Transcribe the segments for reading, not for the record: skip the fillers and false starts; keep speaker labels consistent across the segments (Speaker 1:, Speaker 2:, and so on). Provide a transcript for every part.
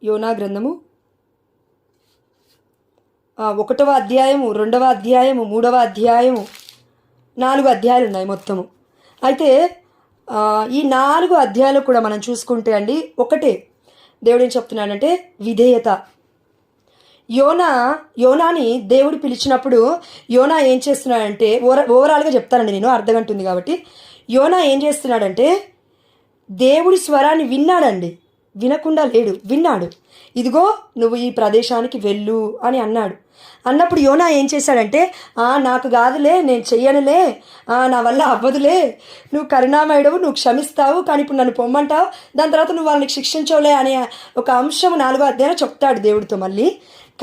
Speaker 1: యోనా గ్రంథము 1వ అధ్యాయము, 2వ అధ్యాయము, 3వ అధ్యాయము, 4 అధ్యాయాలు ఉన్నాయి మొత్తము. అయితే ఈ 4 అధ్యాయాలు కూడా మనం చూసుకుంటే అండి ఒకటే దేవుడు ఏం చెప్తున్నాడంటే విధేయత. యోనాని దేవుడు పిలిచినప్పుడు యోనా ఏం చేస్తున్నాడంటే ఓవరాల్గా చెప్తానండి, నేను అర్ధగంట ఉంది కాబట్టి. యోనా ఏం చేస్తున్నాడంటే దేవుడి స్వరాన్ని విన్నాడండి, వినకుండా లేడు, విన్నాడు. ఇదిగో నువ్వు ఈ ప్రదేశానికి వెళ్ళు అని అన్నాడు. అన్నప్పుడు యోనా ఏం చేశాడంటే నాకు కాదులే, నేను చెయ్యనులే, నా వల్ల అవ్వదులే, నువ్వు కరుణామయుడవు, నువ్వు క్షమిస్తావు, కానీ ఇప్పుడు నన్ను పొమ్మంటావు, దాని తర్వాత నువ్వు వాళ్ళని శిక్షించవులే అనే ఒక అంశం 4వ అధ్యాయంలో చెప్తాడు దేవుడితో. మళ్ళీ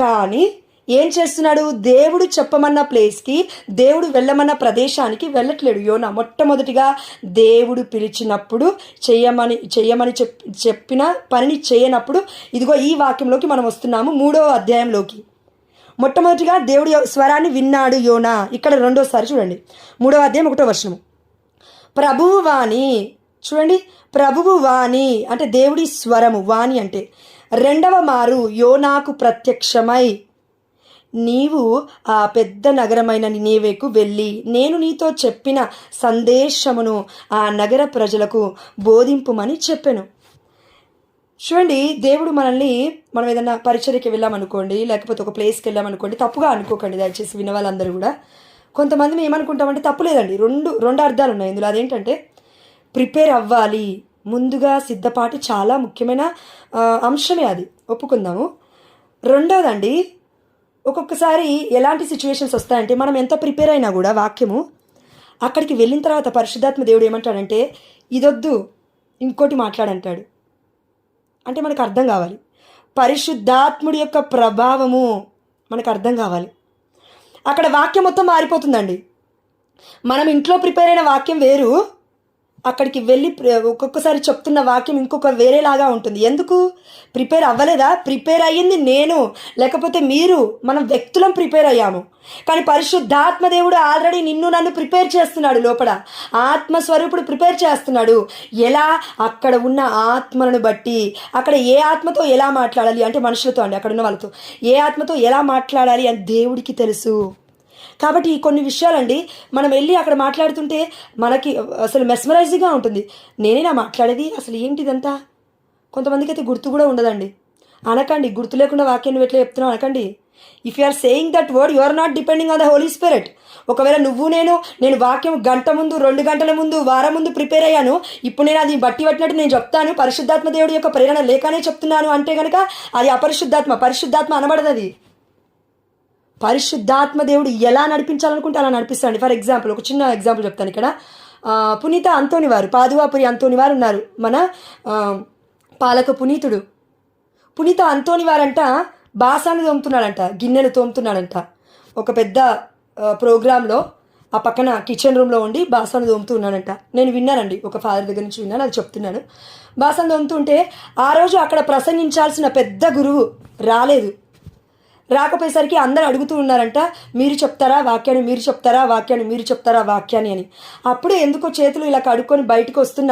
Speaker 1: కానీ ఏం చేస్తున్నాడు, దేవుడు చెప్పమన్న ప్లేస్కి, దేవుడు వెళ్ళమన్న ప్రదేశానికి వెళ్ళట్లేడు యోనా. మొట్టమొదటిగా దేవుడు పిలిచినప్పుడు చెయ్యమని చెప్పిన పనిని చేయనప్పుడు, ఇదిగో ఈ వాక్యంలోకి మనం వస్తున్నాము 3వ అధ్యాయంలోకి. మొట్టమొదటిగా దేవుడి స్వరాన్ని విన్నాడు యోనా. ఇక్కడ రెండోసారి చూడండి, 3వ అధ్యాయం 1వ వచనము. ప్రభువు వాణి, చూడండి, ప్రభువు వాణి అంటే దేవుడి స్వరము, వాణి అంటే. 2వ మారు యోనాకు ప్రత్యక్షమై, నీవు ఆ పెద్ద నగరమైన నినేవేకు వెళ్ళి నేను నీతో చెప్పిన సందేశమును ఆ నగర ప్రజలకు బోధింపుమని చెప్పెను. చూడండి, దేవుడు మనం ఏదైనా పరిచర్యకి వెళ్ళామనుకోండి, లేకపోతే ఒక ప్లేస్కి వెళ్ళామనుకోండి, తప్పుగా అనుకోకండి దయచేసి విన్న వాళ్ళందరూ కూడా. కొంతమంది మేము ఏమనుకుంటామంటే, తప్పు లేదండి, రెండు అర్థాలు ఉన్నాయి ఇందులో. అదేంటంటే ప్రిపేర్ అవ్వాలి, ముందుగా సిద్ధపాటు చాలా ముఖ్యమైన అంశమే, అది ఒప్పుకుందాము. రెండవదండి, ఒక్కొక్కసారి ఎలాంటి సిచ్యువేషన్స్ వస్తాయంటే మనం ఎంత ప్రిపేర్ అయినా కూడా వాక్యము అక్కడికి వెళ్ళిన తర్వాత పరిశుద్ధాత్మ దేవుడు ఏమంటాడంటే ఇదొద్దు, ఇంకోటి మాట్లాడంటాడు. అంటే మనకు అర్థం కావాలి, పరిశుద్ధాత్ముడి యొక్క ప్రభావము మనకు అర్థం కావాలి. అక్కడ వాక్యం మొత్తం మారిపోతుందండి. మనం ఇంట్లో ప్రిపేర్ అయిన వాక్యం వేరు, అక్కడికి వెళ్ళి ఒక్కొక్కసారి చెప్తున్న వాక్యం ఇంకొక వేరేలాగా ఉంటుంది. ఎందుకు? ప్రిపేర్ అవ్వలేదా? ప్రిపేర్ అయ్యింది నేను, లేకపోతే మీరు, మనం వ్యక్తులం ప్రిపేర్ అయ్యాము. కానీ పరిశుద్ధాత్మ దేవుడు ఆల్రెడీ నిన్ను నన్ను ప్రిపేర్ చేస్తున్నాడు. లోపల ఆత్మస్వరూపుడు ప్రిపేర్ చేస్తున్నాడు. ఎలా? అక్కడ ఉన్న ఆత్మలను బట్టి, అక్కడ ఏ ఆత్మతో ఎలా మాట్లాడాలి అంటే మనుషులతో అండి, అక్కడ ఉన్న వాళ్ళతో ఏ ఆత్మతో ఎలా మాట్లాడాలి అని దేవుడికి తెలుసు. కాబట్టి కొన్ని విషయాలండి మనం వెళ్ళి అక్కడ మాట్లాడుతుంటే మనకి అసలు మెస్మరైజింగ్గా ఉంటుంది. నేనేనా మాట్లాడేది, అసలు ఏంటిదంతా? కొంతమందికి అయితే గుర్తు కూడా ఉండదండి. అనకండి, గుర్తు లేకుండా వాక్యాన్ని ఎట్లా చెప్తున్నావు అనకండి. If you are saying that word, you are not depending on the Holy Spirit. ఒకవేళ నేను వాక్యం గంట ముందు, 2 గంటల ముందు, వారం ముందు ప్రిపేర్ అయ్యాను, ఇప్పుడు నేను అది బట్టి పట్టినట్టు నేను చెప్తాను, పరిశుద్ధాత్మ దేవుడి యొక్క ప్రేరణ లేకనే చెప్తున్నాను అంటే కనుక అది పరిశుద్ధాత్మ అనబడదు. అది పరిశుద్ధాత్మ దేవుడు ఎలా నడిపించాలనుకుంటే అలా నడిపిస్తాడు. ఫర్ ఎగ్జాంపుల్, ఒక చిన్న ఎగ్జాంపుల్ చెప్తాను. ఇక్కడ పునీత అంతోని వారు, పాదువాపురి అంతోని వారు ఉన్నారు, మన పాలక పునీతుడు. పునీత అంతోని వారంట బాసాన్ని తోముతున్నాడంట, గిన్నెలు తోముతున్నాడంట. ఒక పెద్ద ప్రోగ్రాంలో ఆ పక్కన కిచెన్ రూమ్లో ఉండి బాసాన్ని తోముతున్నాడంట. నేను విన్నానండి, ఒక ఫాదర్ దగ్గర నుంచి విన్నాను, అది చెప్తున్నాను. బాసాన్ని తోముతుంటే ఆ రోజు అక్కడ ప్రసంగించాల్సిన పెద్ద గురువు రాకపోయేసరికి అందరూ అడుగుతూ ఉన్నారంట, మీరు చెప్తారా వాక్యాన్ని, మీరు చెప్తారా వాక్యాన్ని, మీరు చెప్తారా వాక్యాన్ని అని. అప్పుడే ఎందుకో చేతులు ఇలా కడుక్కొని బయటకు వస్తున్న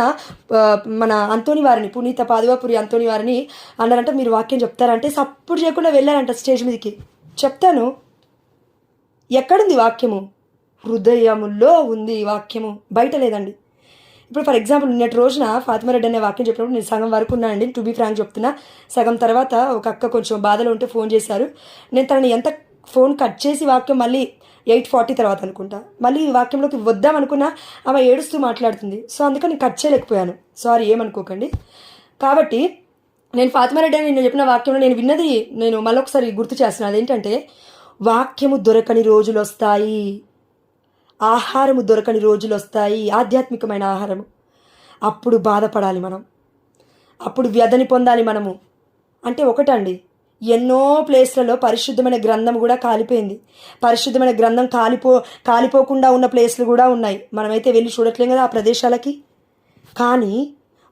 Speaker 1: మన అంతోని వారిని, పునీత పాదువాపురి అంతోని వారిని అన్నారంట, మీరు వాక్యం చెప్తారంటే సప్పుడు చేయకుండా వెళ్ళారంట స్టేజ్ మీదకి. చెప్తాను, ఎక్కడుంది వాక్యము? హృదయములో ఉంది వాక్యము, బయట లేదండి. ఇప్పుడు ఫర్ ఎగ్జాంపుల్ నిన్నటి రోజున ఫాతిమారెడ్డి అనే వాక్యం చెప్పినప్పుడు నేను సగం వరకు ఉన్నానండి, టు బీ ఫ్రాంక్ చెప్తున్నా. సగం తర్వాత ఒక అక్క కొంచెం బాధలో ఉంటే ఫోన్ చేశారు. నేను తనని ఎంత ఫోన్ కట్ చేసి వాక్యం మళ్ళీ 8:40 తర్వాత అనుకుంటా మళ్ళీ ఈ వాక్యంలోకి వద్దామనుకున్నా, ఆమె ఏడుస్తూ మాట్లాడుతుంది. సో అందుకని నేను కట్ చేయలేకపోయాను, సారీ, ఏమనుకోకండి. కాబట్టి నేను ఫాతిమారెడ్డి అని నేను చెప్పిన వాక్యంలో నేను విన్నది నేను మళ్ళొకసారి గుర్తు చేస్తున్నాను. అదేంటంటే వాక్యము దొరకని రోజులు వస్తాయి, ఆహారము దొరకని రోజులు వస్తాయి, ఆధ్యాత్మికమైన ఆహారము. అప్పుడు బాధపడాలి మనం, అప్పుడు వ్యధని పొందాలి మనము. అంటే ఒకటండి, ఎన్నో ప్లేస్లలో పరిశుద్ధమైన గ్రంథం కూడా కాలిపోయింది. పరిశుద్ధమైన గ్రంథం కాలిపోకుండా ఉన్న ప్లేస్లు కూడా ఉన్నాయి. మనమైతే వెళ్ళి చూడట్లేం కదా ఆ ప్రదేశాలకి. కానీ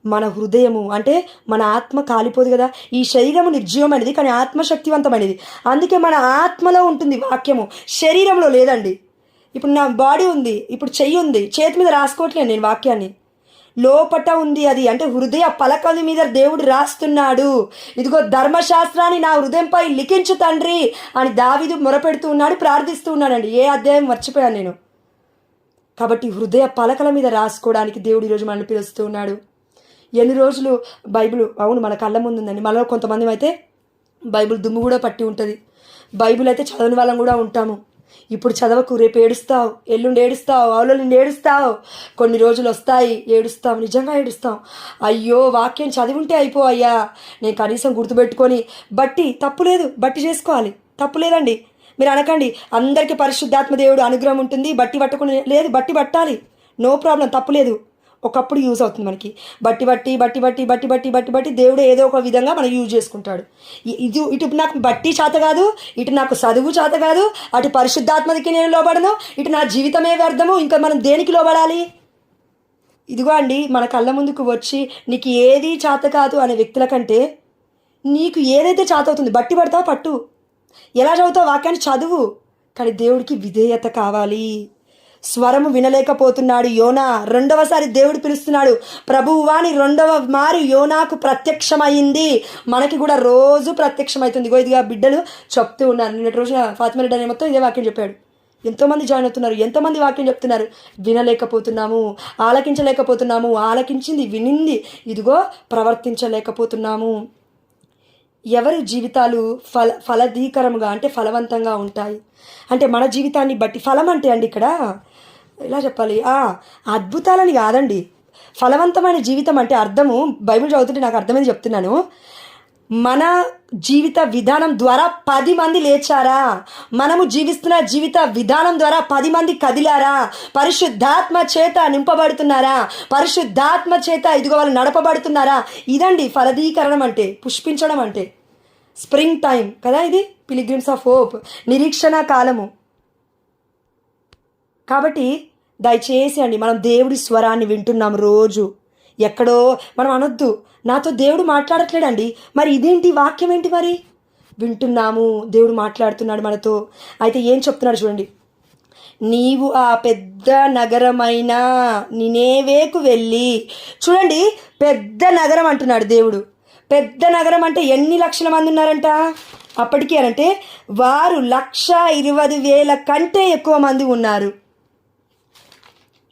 Speaker 1: మన హృదయము అంటే మన ఆత్మ కాలిపోదు కదా. ఈ శరీరము నిర్జీవమైనది, కానీ ఆత్మ శక్తివంతమైనది. అందుకే మన ఆత్మలో ఉంటుంది వాక్యము, శరీరంలో లేదండి. ఇప్పుడు నా బాడీ ఉంది, ఇప్పుడు చెయ్యి ఉంది, చేతి మీద రాసుకోవట్లేదు నేను వాక్యాన్ని. లోపట ఉంది అది, అంటే హృదయ పలకల మీద దేవుడు రాస్తున్నాడు. ఇదిగో ధర్మశాస్త్రాన్ని నా హృదయంపై లిఖించు తండ్రి అని దావీదు మొరపెడుతూ ఉన్నాడు, ప్రార్థిస్తూ ఉన్నాడండి. ఏ అధ్యాయం మర్చిపోయాను నేను. కాబట్టి హృదయ పలకల మీద రాసుకోవడానికి దేవుడు ఈరోజు మనల్ని పిలుస్తూ ఉన్నాడు. ఎన్ని రోజులు బైబిల్, అవును మన కళ్ళ ముందు ఉందండి. మనలో కొంతమంది అయితే బైబిల్ దుమ్ము కూడా పట్టి ఉంటుంది. బైబిల్ అయితే చదవని వాళ్ళం కూడా ఉంటాము. ఇప్పుడు చదవకు, రేపు ఏడుస్తావు, ఎల్లుండి ఏడుస్తావు, ఆవులుండి ఏడుస్తావు, కొన్ని రోజులు వస్తాయి ఏడుస్తావు, నిజంగా ఏడుస్తావు. అయ్యో వాక్యం చదివి ఉంటే అయ్యా, నేను కనీసం గుర్తుపెట్టుకొని బట్టి తప్పులేదు, బట్టి చేసుకోవాలి, తప్పులేదండి. మీరు అనకండి అందరికీ పరిశుద్ధాత్మ దేవుడు అనుగ్రహం ఉంటుంది, బట్టి పట్టుకుని లేదు, బట్టి పట్టాలి, నో ప్రాబ్లం, తప్పులేదు. ఒకప్పుడు యూజ్ అవుతుంది మనకి. బట్టి బట్టి బట్టి బట్టి బట్టి బట్టి బట్టి బట్టి దేవుడు ఏదో ఒక విధంగా మనం యూజ్ చేసుకుంటాడు. ఇటు నాకు బట్టి చేత కాదు, ఇటు నాకు చదువు చేత కాదు, అటు పరిశుద్ధాత్మకి నేను లోబడను, ఇటు నా జీవితమే వ్యర్థము, ఇంకా మనం దేనికి లోబడాలి? ఇదిగో అండి, మన కళ్ళ ముందుకు వచ్చి నీకు ఏది చేత కాదు అనే వ్యక్తుల కంటే నీకు ఏదైతే చేత అవుతుంది బట్టి పడతావు, పట్టు. ఎలా చదువుతావు వాక్యాన్ని చదువు, కానీ దేవుడికి విధేయత కావాలి. స్వరము వినలేకపోతున్నాడు యోనా. రెండవసారి దేవుడు పిలుస్తున్నాడు. ప్రభువాని రెండవ మారు యోనాకు ప్రత్యక్షమైంది. మనకి కూడా రోజు ప్రత్యక్షమవుతుంది. ఇదిగా బిడ్డలు చెప్తూ ఉన్నారు. నిన్నటి రోజున ఫాతిమా రెడ్డి మొత్తం ఇదే వాక్యం చెప్పాడు. ఎంతోమంది జాయిన్ అవుతున్నారు, ఎంతోమంది వాక్యం చెప్తున్నారు. వినలేకపోతున్నాము, ఆలకించలేకపోతున్నాము, ఆలకించింది వినింది ఇదిగో ప్రవర్తించలేకపోతున్నాము. ఎవరి జీవితాలు ఫలదీకరముగా అంటే ఫలవంతంగా ఉంటాయి అంటే మన జీవితాన్ని బట్టి. ఫలం అంటే అండి ఇక్కడ ఎలా చెప్పాలి, అద్భుతాలని కాదండి. ఫలవంతమైన జీవితం అంటే అర్థము, బైబిల్ చదువుతుంటే నాకు అర్థమైంది చెప్తున్నాను. మన జీవిత విధానం ద్వారా 10 మంది లేచారా, మనము జీవిస్తున్న జీవిత విధానం ద్వారా 10 మంది కదిలారా, పరిశుద్ధాత్మ చేత నింపబడుతున్నారా, పరిశుద్ధాత్మ చేత ఇదిగో వాళ్ళు నడపబడుతున్నారా. ఇదండి ఫలదీకరణం అంటే, పుష్పించడం అంటే. స్ప్రింగ్ టైం కదా ఇది, పిలిగ్రిమ్స్ ఆఫ్ హోప్, నిరీక్షణ కాలము. కాబట్టి దయచేసి అండి మనం దేవుడి స్వరాన్ని వింటున్నాం రోజు. ఎక్కడో మనం అనొద్దు నాతో దేవుడు మాట్లాడట్లేడండి, మరి ఇదేంటి వాక్యం ఏంటి, మరి వింటున్నాము దేవుడు మాట్లాడుతున్నాడు మనతో. అయితే ఏం చెప్తున్నాడు చూడండి. నీవు ఆ పెద్ద నగరమైన నినేవేకు వెళ్ళి, చూడండి పెద్ద నగరం అంటున్నాడు దేవుడు. పెద్ద నగరం అంటే ఎన్ని లక్షల మంది ఉన్నారంట అప్పటికీ అనంటే వారు 1,20,000 కంటే ఎక్కువ మంది ఉన్నారు.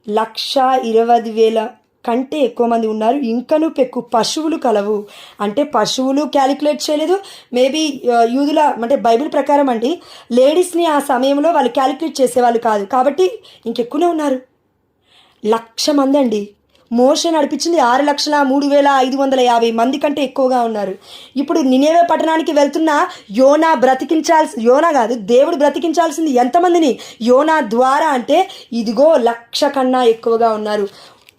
Speaker 1: 1,20,000 కంటే ఎక్కువ మంది ఉన్నారు. ఇంకను పెక్కు పశువులు కలవు. అంటే పశువులు క్యాలిక్యులేట్ చేయలేదు. మేబీ యూదుల అంటే బైబిల్ ప్రకారం అండి లేడీస్ని ఆ సమయంలో వాళ్ళు క్యాలిక్యులేట్ చేసేవాళ్ళు కాదు, కాబట్టి ఇంకెక్కువనే ఉన్నారు. 1,00,000 మంది అండి. మోషే నడిపించింది 6,03,550 మంది కంటే ఎక్కువగా ఉన్నారు. ఇప్పుడు నినేవే పట్టణానికి వెళ్తున్న యోనా కాదు, దేవుడు బ్రతికించాల్సింది ఎంతమందిని? యోనా ద్వారా. అంటే ఇదిగో 1,00,000 కన్నా ఎక్కువగా ఉన్నారు.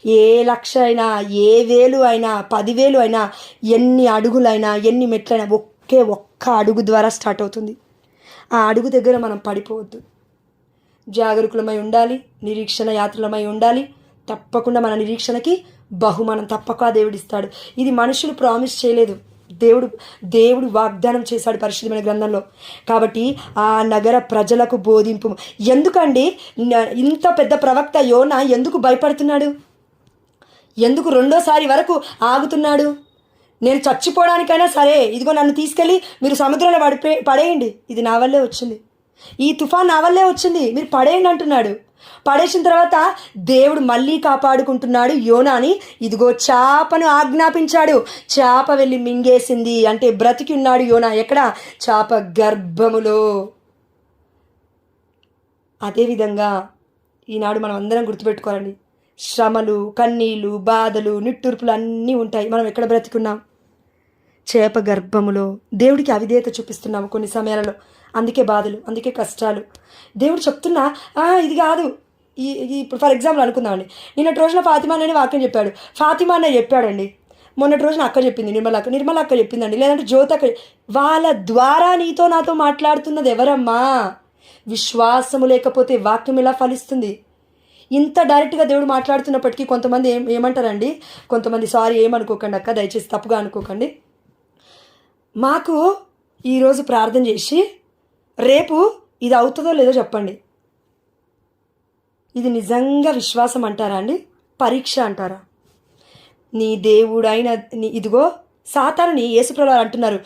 Speaker 1: ఏ 1,00,000 అయినా, ఏ 1,000 అయినా, 10,000 అయినా, ఎన్ని అడుగులైనా, ఎన్ని మెట్లైనా ఒక్క అడుగు ద్వారా స్టార్ట్ అవుతుంది. ఆ అడుగు దగ్గర మనం పడిపోవద్దు. జాగరూకులమై ఉండాలి, నిరీక్షణ యాత్రలమై ఉండాలి. తప్పకుండా మన నిరీక్షణకి బహుమానం తప్పక దేవుడిస్తాడు. ఇది మనుషులు ప్రామిస్ చేయలేదు, దేవుడు వాగ్దానం చేశాడు పరిశుద్ధమైన గ్రంథంలో. కాబట్టి ఆ నగర ప్రజలకు బోధింపు. ఎందుకండి ఇంత పెద్ద ప్రవక్త యోనా ఎందుకు భయపడుతున్నాడు? ఎందుకు రెండోసారి వరకు ఆగుతున్నాడు? నేను చచ్చిపోవడానికైనా సరే ఇదిగో నన్ను తీసుకెళ్ళి మీరు సముద్రంలో పడేయండి, ఇది నా వల్లే వచ్చింది, ఈ తుఫాన్ నా వల్లే వచ్చింది, మీరు పడేయండి అంటున్నాడు. పడేసిన తర్వాత దేవుడు మళ్ళీ కాపాడుకుంటున్నాడు యోనాని. ఇదిగో చేపను ఆజ్ఞాపించాడు, చేప వెళ్ళి మింగేసింది. అంటే బ్రతికి ఉన్నాడు యోనా. ఎక్కడ? చేప గర్భములో. అదేవిధంగా ఈనాడు మనం అందరం గుర్తుపెట్టుకోవాలండి, శ్రమలు, కన్నీళ్ళు, బాధలు, నిట్టూర్పులు అన్నీ ఉంటాయి. మనం ఎక్కడ బ్రతికున్నాం? చేప గర్భములో. దేవుడికి అవిధేయత చూపిస్తున్నాము కొన్ని సమయాలలో, అందుకే బాధలు, అందుకే కష్టాలు. దేవుడు చెప్తున్నా ఇది కాదు. ఇప్పుడు ఫర్ ఎగ్జాంపుల్ అనుకుందామండి, నిన్నటి రోజున ఫాతిమా అనే వాక్యం చెప్పాడు. ఫాతిమా అన్న చెప్పాడండి. మొన్నటి రోజున అక్క చెప్పింది, నిర్మల అక్క చెప్పిందండి, లేదంటే జ్యోతి అక్క. వాళ్ళ ద్వారా నీతో నాతో మాట్లాడుతున్నది ఎవరమ్మా? విశ్వాసము లేకపోతే వాక్యం ఎలా ఫలిస్తుంది? ఇంత డైరెక్ట్గా దేవుడు మాట్లాడుతున్నప్పటికీ కొంతమంది ఏమంటారండి, కొంతమంది సారీ ఏమనుకోకండి అక్క, దయచేసి తప్పుగా అనుకోకండి, మాకు ఈరోజు ప్రార్థన చేసి రేపు ఇది అవుతుందో లేదో చెప్పండి. ఇది నిజంగా విశ్వాసం అంటారా అండి? పరీక్ష అంటారా? నీ దేవుడైన ఇదిగో సాతానుని యేసుప్రభువు వారు అంటున్నారు,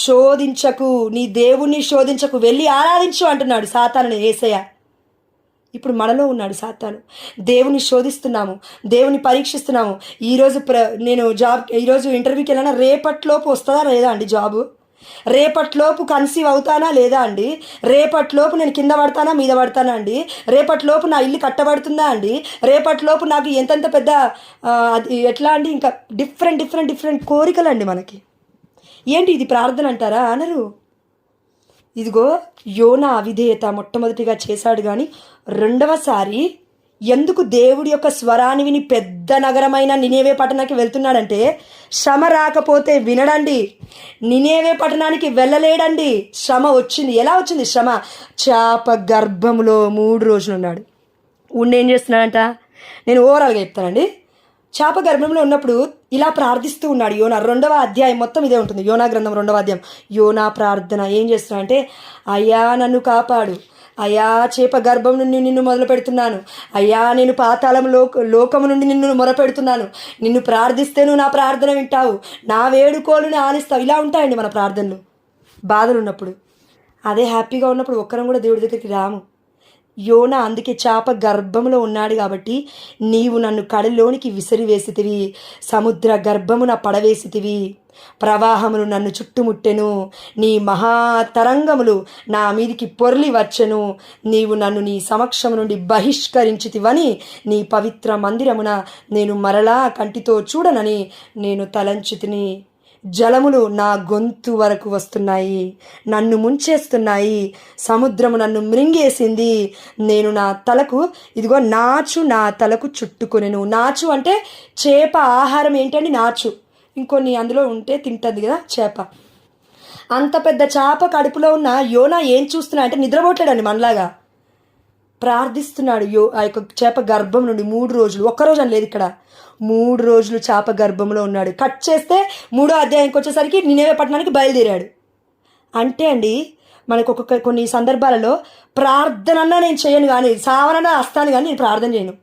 Speaker 1: శోధించకు, నీ దేవుణ్ణి శోధించకు, వెళ్ళి ఆరాధించు అంటున్నాడు సాతానుని యేసయ్య. ఇప్పుడు మనలో ఉన్నాడు సాతాను. దేవుని శోధిస్తున్నాము, దేవుని పరీక్షిస్తున్నాము. నేను ఈరోజు ఇంటర్వ్యూకి వెళ్ళినా రేపట్లోపు వస్తుందా లేదా అండి జాబు? రేపట్లోపు కన్సీవ్ అవుతానా లేదా అండి? రేపట్లోపు నేను కింద పడతానా మీద పడతానా అండి? రేపట్లోపు నా ఇల్లు కట్టబడుతుందా అండి? రేపట్లోపు నాకు ఎంతెంత పెద్ద అది ఎట్లా అండి? ఇంకా డిఫరెంట్ కోరికలు అండి మనకి. ఏంటి ఇది ప్రార్థన అంటారా? అనరు. ఇదిగో యోనా అవిధేయత మొట్టమొదటిగా చేశాడు, కానీ రెండవసారి ఎందుకు దేవుడి యొక్క స్వరాన్ని విని పెద్ద నగరమైన నినేవే పట్టణానికి వెళ్తున్నాడంటే, శ్రమ రాకపోతే వినడండి, నినేవే పట్టణానికి వెళ్ళలేడండి. శ్రమ వచ్చింది. ఎలా వచ్చింది శ్రమ? చేప గర్భంలో 3 రోజులు ఉన్నాడు. ఏం చేస్తున్నాడంట? నేను ఓవరాల్గా చెప్తానండి. చేప గర్భంలో ఉన్నప్పుడు ఇలా ప్రార్థిస్తూ ఉన్నాడు యోనా. 2వ అధ్యాయం మొత్తం ఇదే ఉంటుంది. యోనా గ్రంథం 2వ అధ్యాయం యోనా ప్రార్థన. ఏం చేస్తున్నాడంటే, అయ్యా నన్ను కాపాడు, అయ్యా చేప గర్భం నుండి నిన్ను మొదలు పెడుతున్నాను, అయ్యా నేను పాతాళం లోకము నుండి నిన్ను మొరపెడుతున్నాను, నిన్ను ప్రార్థిస్తే నువ్వు నా ప్రార్థన వింటావు, నా వేడుకోలుని ఆలిస్తావు. ఇలా ఉంటాయండి మన ప్రార్థనలు బాధలు ఉన్నప్పుడు. అదే హ్యాపీగా ఉన్నప్పుడు ఒక్కరం కూడా దేవుడి దగ్గరికి రాము. యోనా అందుకే చేప గర్భంలో ఉన్నాడు కాబట్టి, నీవు నన్ను కడలోనికి విసిరివేసితివి, సముద్ర గర్భమున పడవేసితివి, ప్రవాహములు నన్ను చుట్టుముట్టెను, నీ మహాతరంగములు నా మీదికి పొర్లి వచ్చెను, నీవు నన్ను నీ సమక్షము నుండి బహిష్కరించితివని నీ పవిత్ర మందిరమున నేను మరలా కంటితో చూడనని నేను తలంచితిని. జలములు నా గొంతు వరకు వస్తున్నాయి, నన్ను ముంచేస్తున్నాయి, సముద్రము నన్ను మృంగేసింది, నేను నా తలకు ఇదిగో నాచు నా తలకు చుట్టుకొనెను. నాచు అంటే చేప ఆహారం ఏంటండి? నాచు. ఇంకొన్ని అందులో ఉంటే తింటుంది కదా చేప. అంత పెద్ద చేప కడుపులో ఉన్న యోనా ఏం చూస్తున్నా అంటే నిద్రపోట్లేడండి, మనలాగా ప్రార్థిస్తున్నాడు. ఆ యొక్క చేప గర్భం నుండి 3 రోజులు, ఒక్కరోజు అని లేదు ఇక్కడ, 3 రోజులు చేప గర్భంలో ఉన్నాడు. కట్ చేస్తే 3వ అధ్యాయంకి వచ్చేసరికి నినేవే పట్టణానికి బయలుదేరాడు. అంటే అండి మనకు కొన్ని సందర్భాలలో ప్రార్థనన్నా నేను చేయను, కానీ సావనన్నా వస్తాను, కానీ నేను ప్రార్థన చేయను.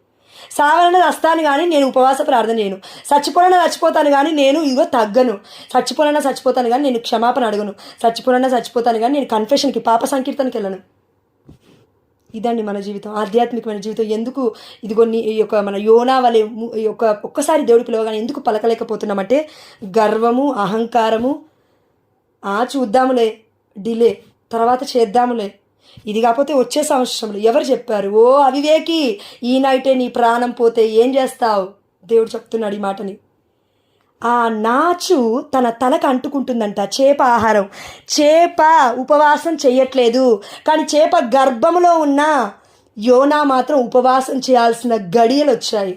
Speaker 1: సావనన్నా వస్తాను, కానీ నేను ఉపవాస ప్రార్థన చేయను. చచ్చిపోనన్నా చచ్చిపోతాను, కానీ నేను ఇదిగో తగ్గను. చచ్చిపోనన్నా చచ్చిపోతాను, కానీ నేను క్షమాపణ అడగను. చచ్చిపోనన్నా చచ్చిపోతాను, కానీ నేను కన్ఫెషన్కి, పాప సంకీర్తనకి వెళ్ళను. ఇదండి మన జీవితం, ఆధ్యాత్మికమైన జీవితం. ఎందుకు ఇదిగో ఈ యొక్క మన యోనా వలె ఒక్కసారి దేవుడి పిలవగానే ఎందుకు పలకలేకపోతున్నామంటే, గర్వము, అహంకారము, చూద్దాములే, డిలే, తర్వాత చేద్దాములే, ఇది కాకపోతే వచ్చే సంవత్సరంలో. ఎవరు చెప్పారు? ఓ అవివేకి, ఈ నైటే నీ ప్రాణం పోతే ఏం చేస్తావు? దేవుడు చెప్తున్నాడు ఈ మాటని. ఆ నాచు తన తలకు అంటుకుంటుందంట, చేప ఆహారం. చేప ఉపవాసం చేయట్లేదు, కానీ చేప గర్భంలో ఉన్న యోనా మాత్రం ఉపవాసం చేయాల్సిన గడియలు వచ్చాయి.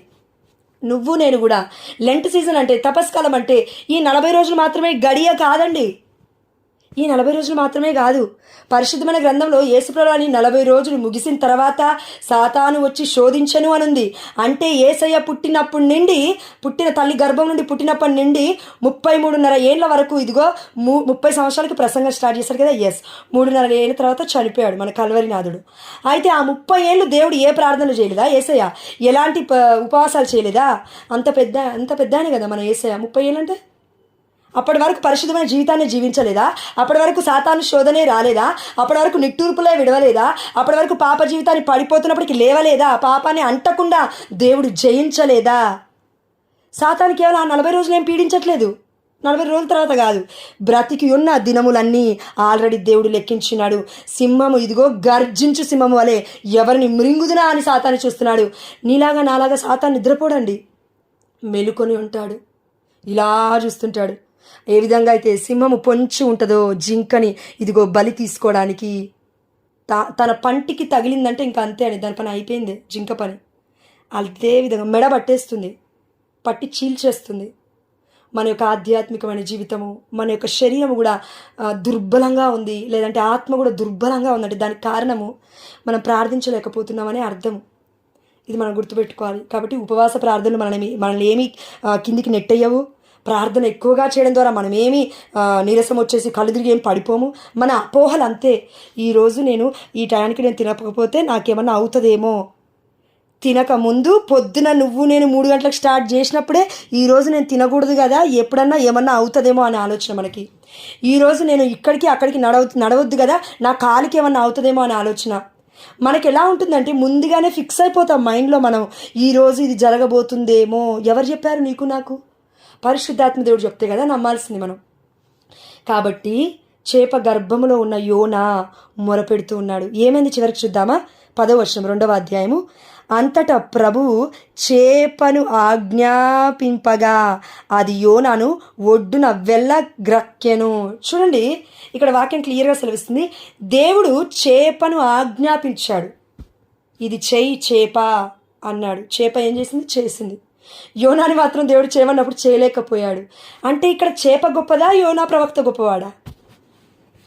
Speaker 1: నువ్వు నేను కూడా లెంట్ సీజన్ అంటే, తపస్కాలం అంటే ఈ 40 రోజులు మాత్రమే గడియ కాదండి. ఈ 40 రోజులు మాత్రమే కాదు. పరిశుద్ధమైన గ్రంథంలో యేసుప్రభుని 40 రోజులు ముగిసిన తర్వాత సాతాను వచ్చి శోధించను అనుంది. అంటే యేసయ్య పుట్టిన తల్లి గర్భం నుండి పుట్టినప్పటి నుండి 33.5 ఏళ్ళ వరకు ఇదిగో 30 సంవత్సరాలకి ప్రసంగం స్టార్ట్ చేశారు కదా. 3.5 ఏళ్ళ తర్వాత చనిపోయాడు మన కల్వరినాథుడు. అయితే ఆ 30 ఏళ్ళు దేవుడు ఏ ప్రార్థనలు చేయలేదా? యేసయ్య ఎలాంటి ఉపవాసాలు చేయలేదా? అంత పెద్ద కదా మన యేసయ్య. 30 ఏళ్ళు అంటే అప్పటి వరకు పరిశుద్ధమైన జీవితాన్ని జీవించలేదా? అప్పటి వరకు సాతాను శోధనే రాలేదా? అప్పటి వరకు నిట్టూర్పులే విడవలేదా? అప్పటి వరకు పాప జీవితాన్ని పడిపోతున్నప్పటికీ లేవలేదా? పాపాన్ని అంటకుండా దేవుడు జయించలేదా? సాతాను కేవలం ఆ 40 రోజులు ఏం పీడించట్లేదు. 40 రోజుల తర్వాత కాదు, బ్రతికి ఉన్న దినములన్నీ ఆల్రెడీ దేవుడు లెక్కించినాడు. సింహము ఇదిగో గర్జించు సింహము వలె ఎవరిని మృంగుదునా అని సాతాను చూస్తున్నాడు. నీలాగా నాలాగా సాతాను నిద్రపోడండి, మెలుకొని ఉంటాడు, ఇలా చూస్తుంటాడు. ఏ విధంగా అయితే సింహము పొంచి ఉంటుందో జింకని ఇదిగో బలి తీసుకోవడానికి, తన పంటికి తగిలిందంటే ఇంకా అంతే అని, దాని పని అయిపోయింది జింక పని. అదే విధంగా మెడ పట్టేస్తుంది, పట్టి చీల్చేస్తుంది. మన యొక్క ఆధ్యాత్మికమైన జీవితము, మన యొక్క శరీరము కూడా దుర్బలంగా ఉంది, లేదంటే ఆత్మ కూడా దుర్బలంగా ఉందంటే దానికి కారణము మనం ప్రార్థించలేకపోతున్నామనే అర్థము. ఇది మనం గుర్తుపెట్టుకోవాలి. కాబట్టి ఉపవాస ప్రార్థనలు మనల్ని ఏమీ కిందికి నెట్టయ్యవు. ప్రార్థన ఎక్కువగా చేయడం ద్వారా మనం ఏమీ నీరసం వచ్చేసి కళ్ళు తిరిగి ఏం పడిపోము. మన అపోహలు అంతే. ఈరోజు నేను ఈ టయానికి నేను తినకపోతే నాకేమన్నా అవుతుందేమో, తినక ముందు పొద్దున నువ్వు నేను 3 గంటలకు స్టార్ట్ చేసినప్పుడే ఈరోజు నేను తినకూడదు కదా, ఎప్పుడన్నా ఏమన్నా అవుతుందేమో అనే ఆలోచన మనకి. ఈరోజు నేను ఇక్కడికి అక్కడికి నడవద్దు కదా, నా కాలికి ఏమన్నా అవుతుందేమో అనే ఆలోచన మనకి. ఎలా ఉంటుందంటే ముందుగానే ఫిక్స్ అయిపోతాం మైండ్లో మనం, ఈరోజు ఇది జరగబోతుందేమో. ఎవరు చెప్పారు నీకు నాకు? పరిశుద్ధాత్మ దేవుడు చెప్తే కదా నమ్మాల్సింది మనం. కాబట్టి చేప గర్భములో ఉన్న యోనా మొరపెడుతూ ఉన్నాడు. ఏమైంది చివరికి చూద్దామా? 10వ వచనం 2వ అధ్యాయము. అంతటా ప్రభువు చేపను ఆజ్ఞాపింపగా అది యోనాను ఒడ్డున వెళ్ళగ్రక్కెను. చూడండి, ఇక్కడ వాక్యం క్లియర్గా సెలవిస్తుంది. దేవుడు చేపను ఆజ్ఞాపించాడు, ఇది చెయ్యి చేప అన్నాడు. చేప ఏం చేసింది? చేసింది. యోనాని మాత్రం దేవుడు చేయమన్నప్పుడు చేయలేకపోయాడు. అంటే ఇక్కడ చేప గొప్పదా, యోనా ప్రవక్త గొప్పవాడా?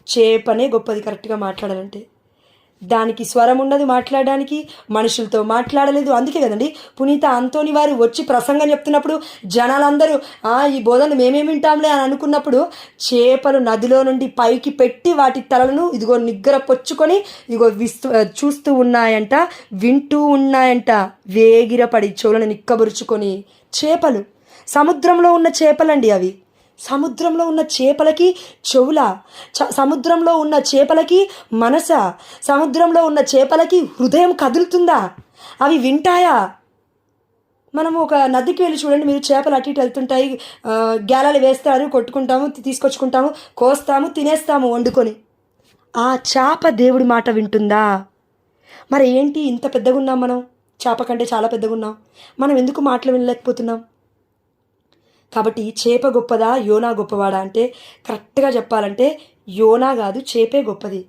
Speaker 1: చేపనే గొప్పది కరెక్ట్గా మాట్లాడాలంటే. దానికి స్వరం ఉండదు మాట్లాడడానికి, మనుషులతో మాట్లాడలేదు. అందుకే కదండి పునీత అంతోని వారు వచ్చి ప్రసంగం చెప్తున్నప్పుడు జనాలందరూ ఈ బోధనలు మేమేమి వింటాంలే అని అనుకున్నప్పుడు చేపలు నదిలో నుండి పైకి పెట్టి వాటి తలలను ఇదిగో నిగ్గర పొచ్చుకొని ఇదిగో చూస్తూ ఉన్నాయంట, వింటూ ఉన్నాయంట, వేగిరపడి చెవులను నిక్కబరుచుకొని. చేపలు సముద్రంలో ఉన్న చేపలండి అవి. సముద్రంలో ఉన్న చేపలకి చెవుల, సముద్రంలో ఉన్న చేపలకి మనస, సముద్రంలో ఉన్న చేపలకి హృదయం కదులుతుందా? అవి వింటాయా? మనము ఒక నదికి వెళ్ళి చూడండి, మీరు చేపలు అటు ఇటు వెళ్తుంటాయి, గ్యాలాలు వేస్తారు, కొట్టుకుంటాము, తీసుకొచ్చుకుంటాము, కోస్తాము, తినేస్తాము వండుకొని. ఆ చేప దేవుడి మాట వింటుందా? మరి ఏంటి ఇంత పెద్దగా ఉన్నాం మనం? చేప కంటే చాలా పెద్దగా ఉన్నాం. మనం ఎందుకు మాటలు వినలేకపోతున్నాం? కాబట్టి చేప గొప్పదా, యోనా గొప్పవాడా అంటే కరెక్ట్గా చెప్పాలంటే యోనా కాదు, చేపే గొప్పది.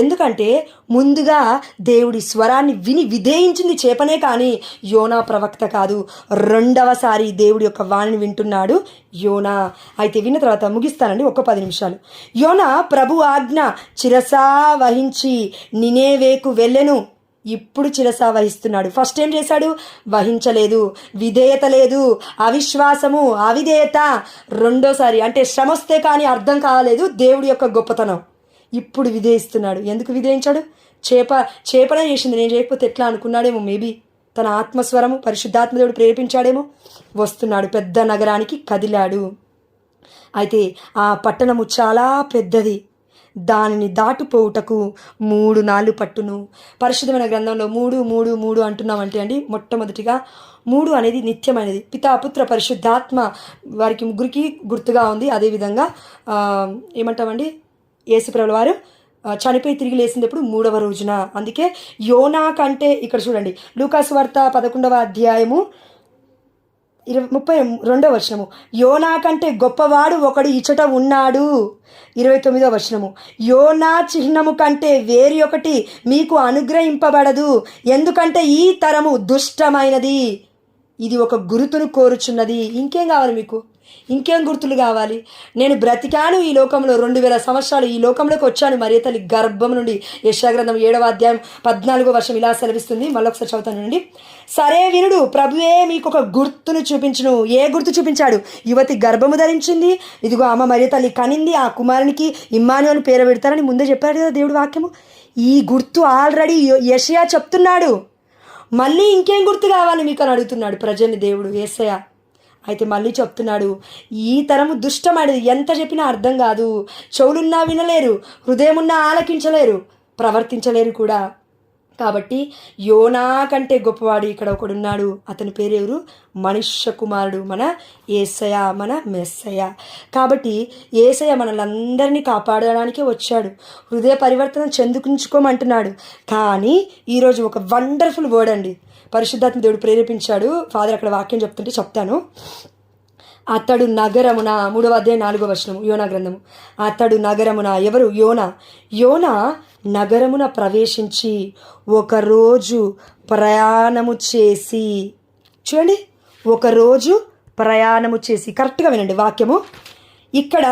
Speaker 1: ఎందుకంటే ముందుగా దేవుడి స్వరాన్ని విని విధేయించింది చేపనే కానీ యోనా ప్రవక్త కాదు. రెండవసారి దేవుడి యొక్క వాణిని వింటున్నాడు యోనా. అయితే విన్న తర్వాత ముగిస్తానండి, 10 నిమిషాలు. యోనా ప్రభు ఆజ్ఞ శిరసా వహించి నినేవేకు వెళ్ళెను. ఇప్పుడు శిరసా వహిస్తున్నాడు. ఫస్ట్ ఏం చేశాడు? వహించలేదు, విధేయత లేదు, అవిశ్వాసము, అవిధేయత. రెండోసారి అంటే శ్రమ వస్తే కానీ అర్థం కాలేదు దేవుడి యొక్క గొప్పతనం. ఇప్పుడు విధేయిస్తున్నాడు. ఎందుకు విధేయించాడు? చేపనే చేసింది, నేను చేయకపోతే ఎట్లా అనుకున్నాడేమో. మేబీ తన ఆత్మస్వరము పరిశుద్ధాత్మదేవుడు ప్రేరేపించాడేమో. వస్తున్నాడు, పెద్ద నగరానికి కదిలాడు. అయితే ఆ పట్టణము చాలా పెద్దది. దానిని దాటిపోవుటకు 3 నాళ్ళు పట్టును. పరిశుద్ధమైన గ్రంథంలో 3 3 3 అంటున్నామంటే అండి, మొట్టమొదటిగా 3 అనేది నిత్యమైనది. పితా పుత్ర పరిశుద్ధాత్మ వారికి ముగ్గురికి గుర్తుగా ఉంది. అదేవిధంగా ఏమంటామండి, యేసుప్రభుల వారు చనిపోయి తిరిగి లేసినప్పుడు 3వ రోజున. అందుకే యోనా కంటే, ఇక్కడ చూడండి లూకాసు వార్త 11వ అధ్యాయము 32వ వచనము, యోనా కంటే గొప్పవాడు ఒకడు ఇచ్చట ఉన్నాడు. 29వ వచనము, యోనా చిహ్నము కంటే వేరి ఒకటి మీకు అనుగ్రహింపబడదు, ఎందుకంటే ఈ తరము దుష్టమైనది, ఇది ఒక గురుతును కోరుచున్నది. ఇంకేం కావాలి మీకు? ఇంకేం గుర్తులు కావాలి? నేను బ్రతికాను ఈ లోకంలో, 2000 సంవత్సరాలు ఈ లోకంలోకి వచ్చాను మరియ తల్లి గర్భం నుండి. యెషయా గ్రంథం 7వ అధ్యాయం 14వ వచనం ఇలా సెలవిస్తుంది. మళ్ళొకసారి చదువుతానండి. సరే వినుడు, ప్రభువే మీకు ఒక గుర్తును చూపించును. ఏ గుర్తు చూపించాడు? యువతి గర్భము ధరించింది, ఇదిగో అమ్మ మరియ తల్లి కనింది, ఆ కుమారునికి ఇమ్మానుయేలు పేరు పెడతారని ముందే చెప్పాడు కదా దేవుడి వాక్యము. ఈ గుర్తు ఆల్రెడీ యెషయా చెప్తున్నాడు. మళ్ళీ ఇంకేం గుర్తు కావాలి మీకు అని అడుగుతున్నాడు ప్రజల్ని దేవుడు యేసయ్య. అయితే మళ్ళీ చెప్తున్నాడు, ఈ తరము దుష్టమైనది. ఎంత చెప్పినా అర్థం కాదు. చెవులున్నా వినలేరు, హృదయం ఉన్నా ఆలకించలేరు, ప్రవర్తించలేరు కూడా. కాబట్టి యోనా కంటే గొప్పవాడు ఇక్కడ ఒకడున్నాడు. అతని పేరెవరు? మనుష్య కుమారుడు, మన యేసయ్య, మన మెస్సయ్య. కాబట్టి యేసయ్య మనలందరినీ కాపాడడానికే వచ్చాడు. హృదయ పరివర్తన చెందుకుంచుకోమంటున్నాడు. కానీ ఈరోజు ఒక వండర్ఫుల్ వర్డ్ అండి, పరిశుద్ధాత్మ దేవుడు ప్రేరేపించాడు. ఫాదర్ అక్కడ వాక్యం చెప్తుంటే చెప్తాను. అతడు నగరమున, 3వ అధ్యాయం 4వ వచనము, యోనా గ్రంథము. అతడు నగరమున, ఎవరు? యోనా నగరమున ప్రవేశించి ఒకరోజు ప్రయాణము చేసి, చూడండి, ఒకరోజు ప్రయాణము చేసి. కరెక్ట్గా వినండి వాక్యము. ఇక్కడ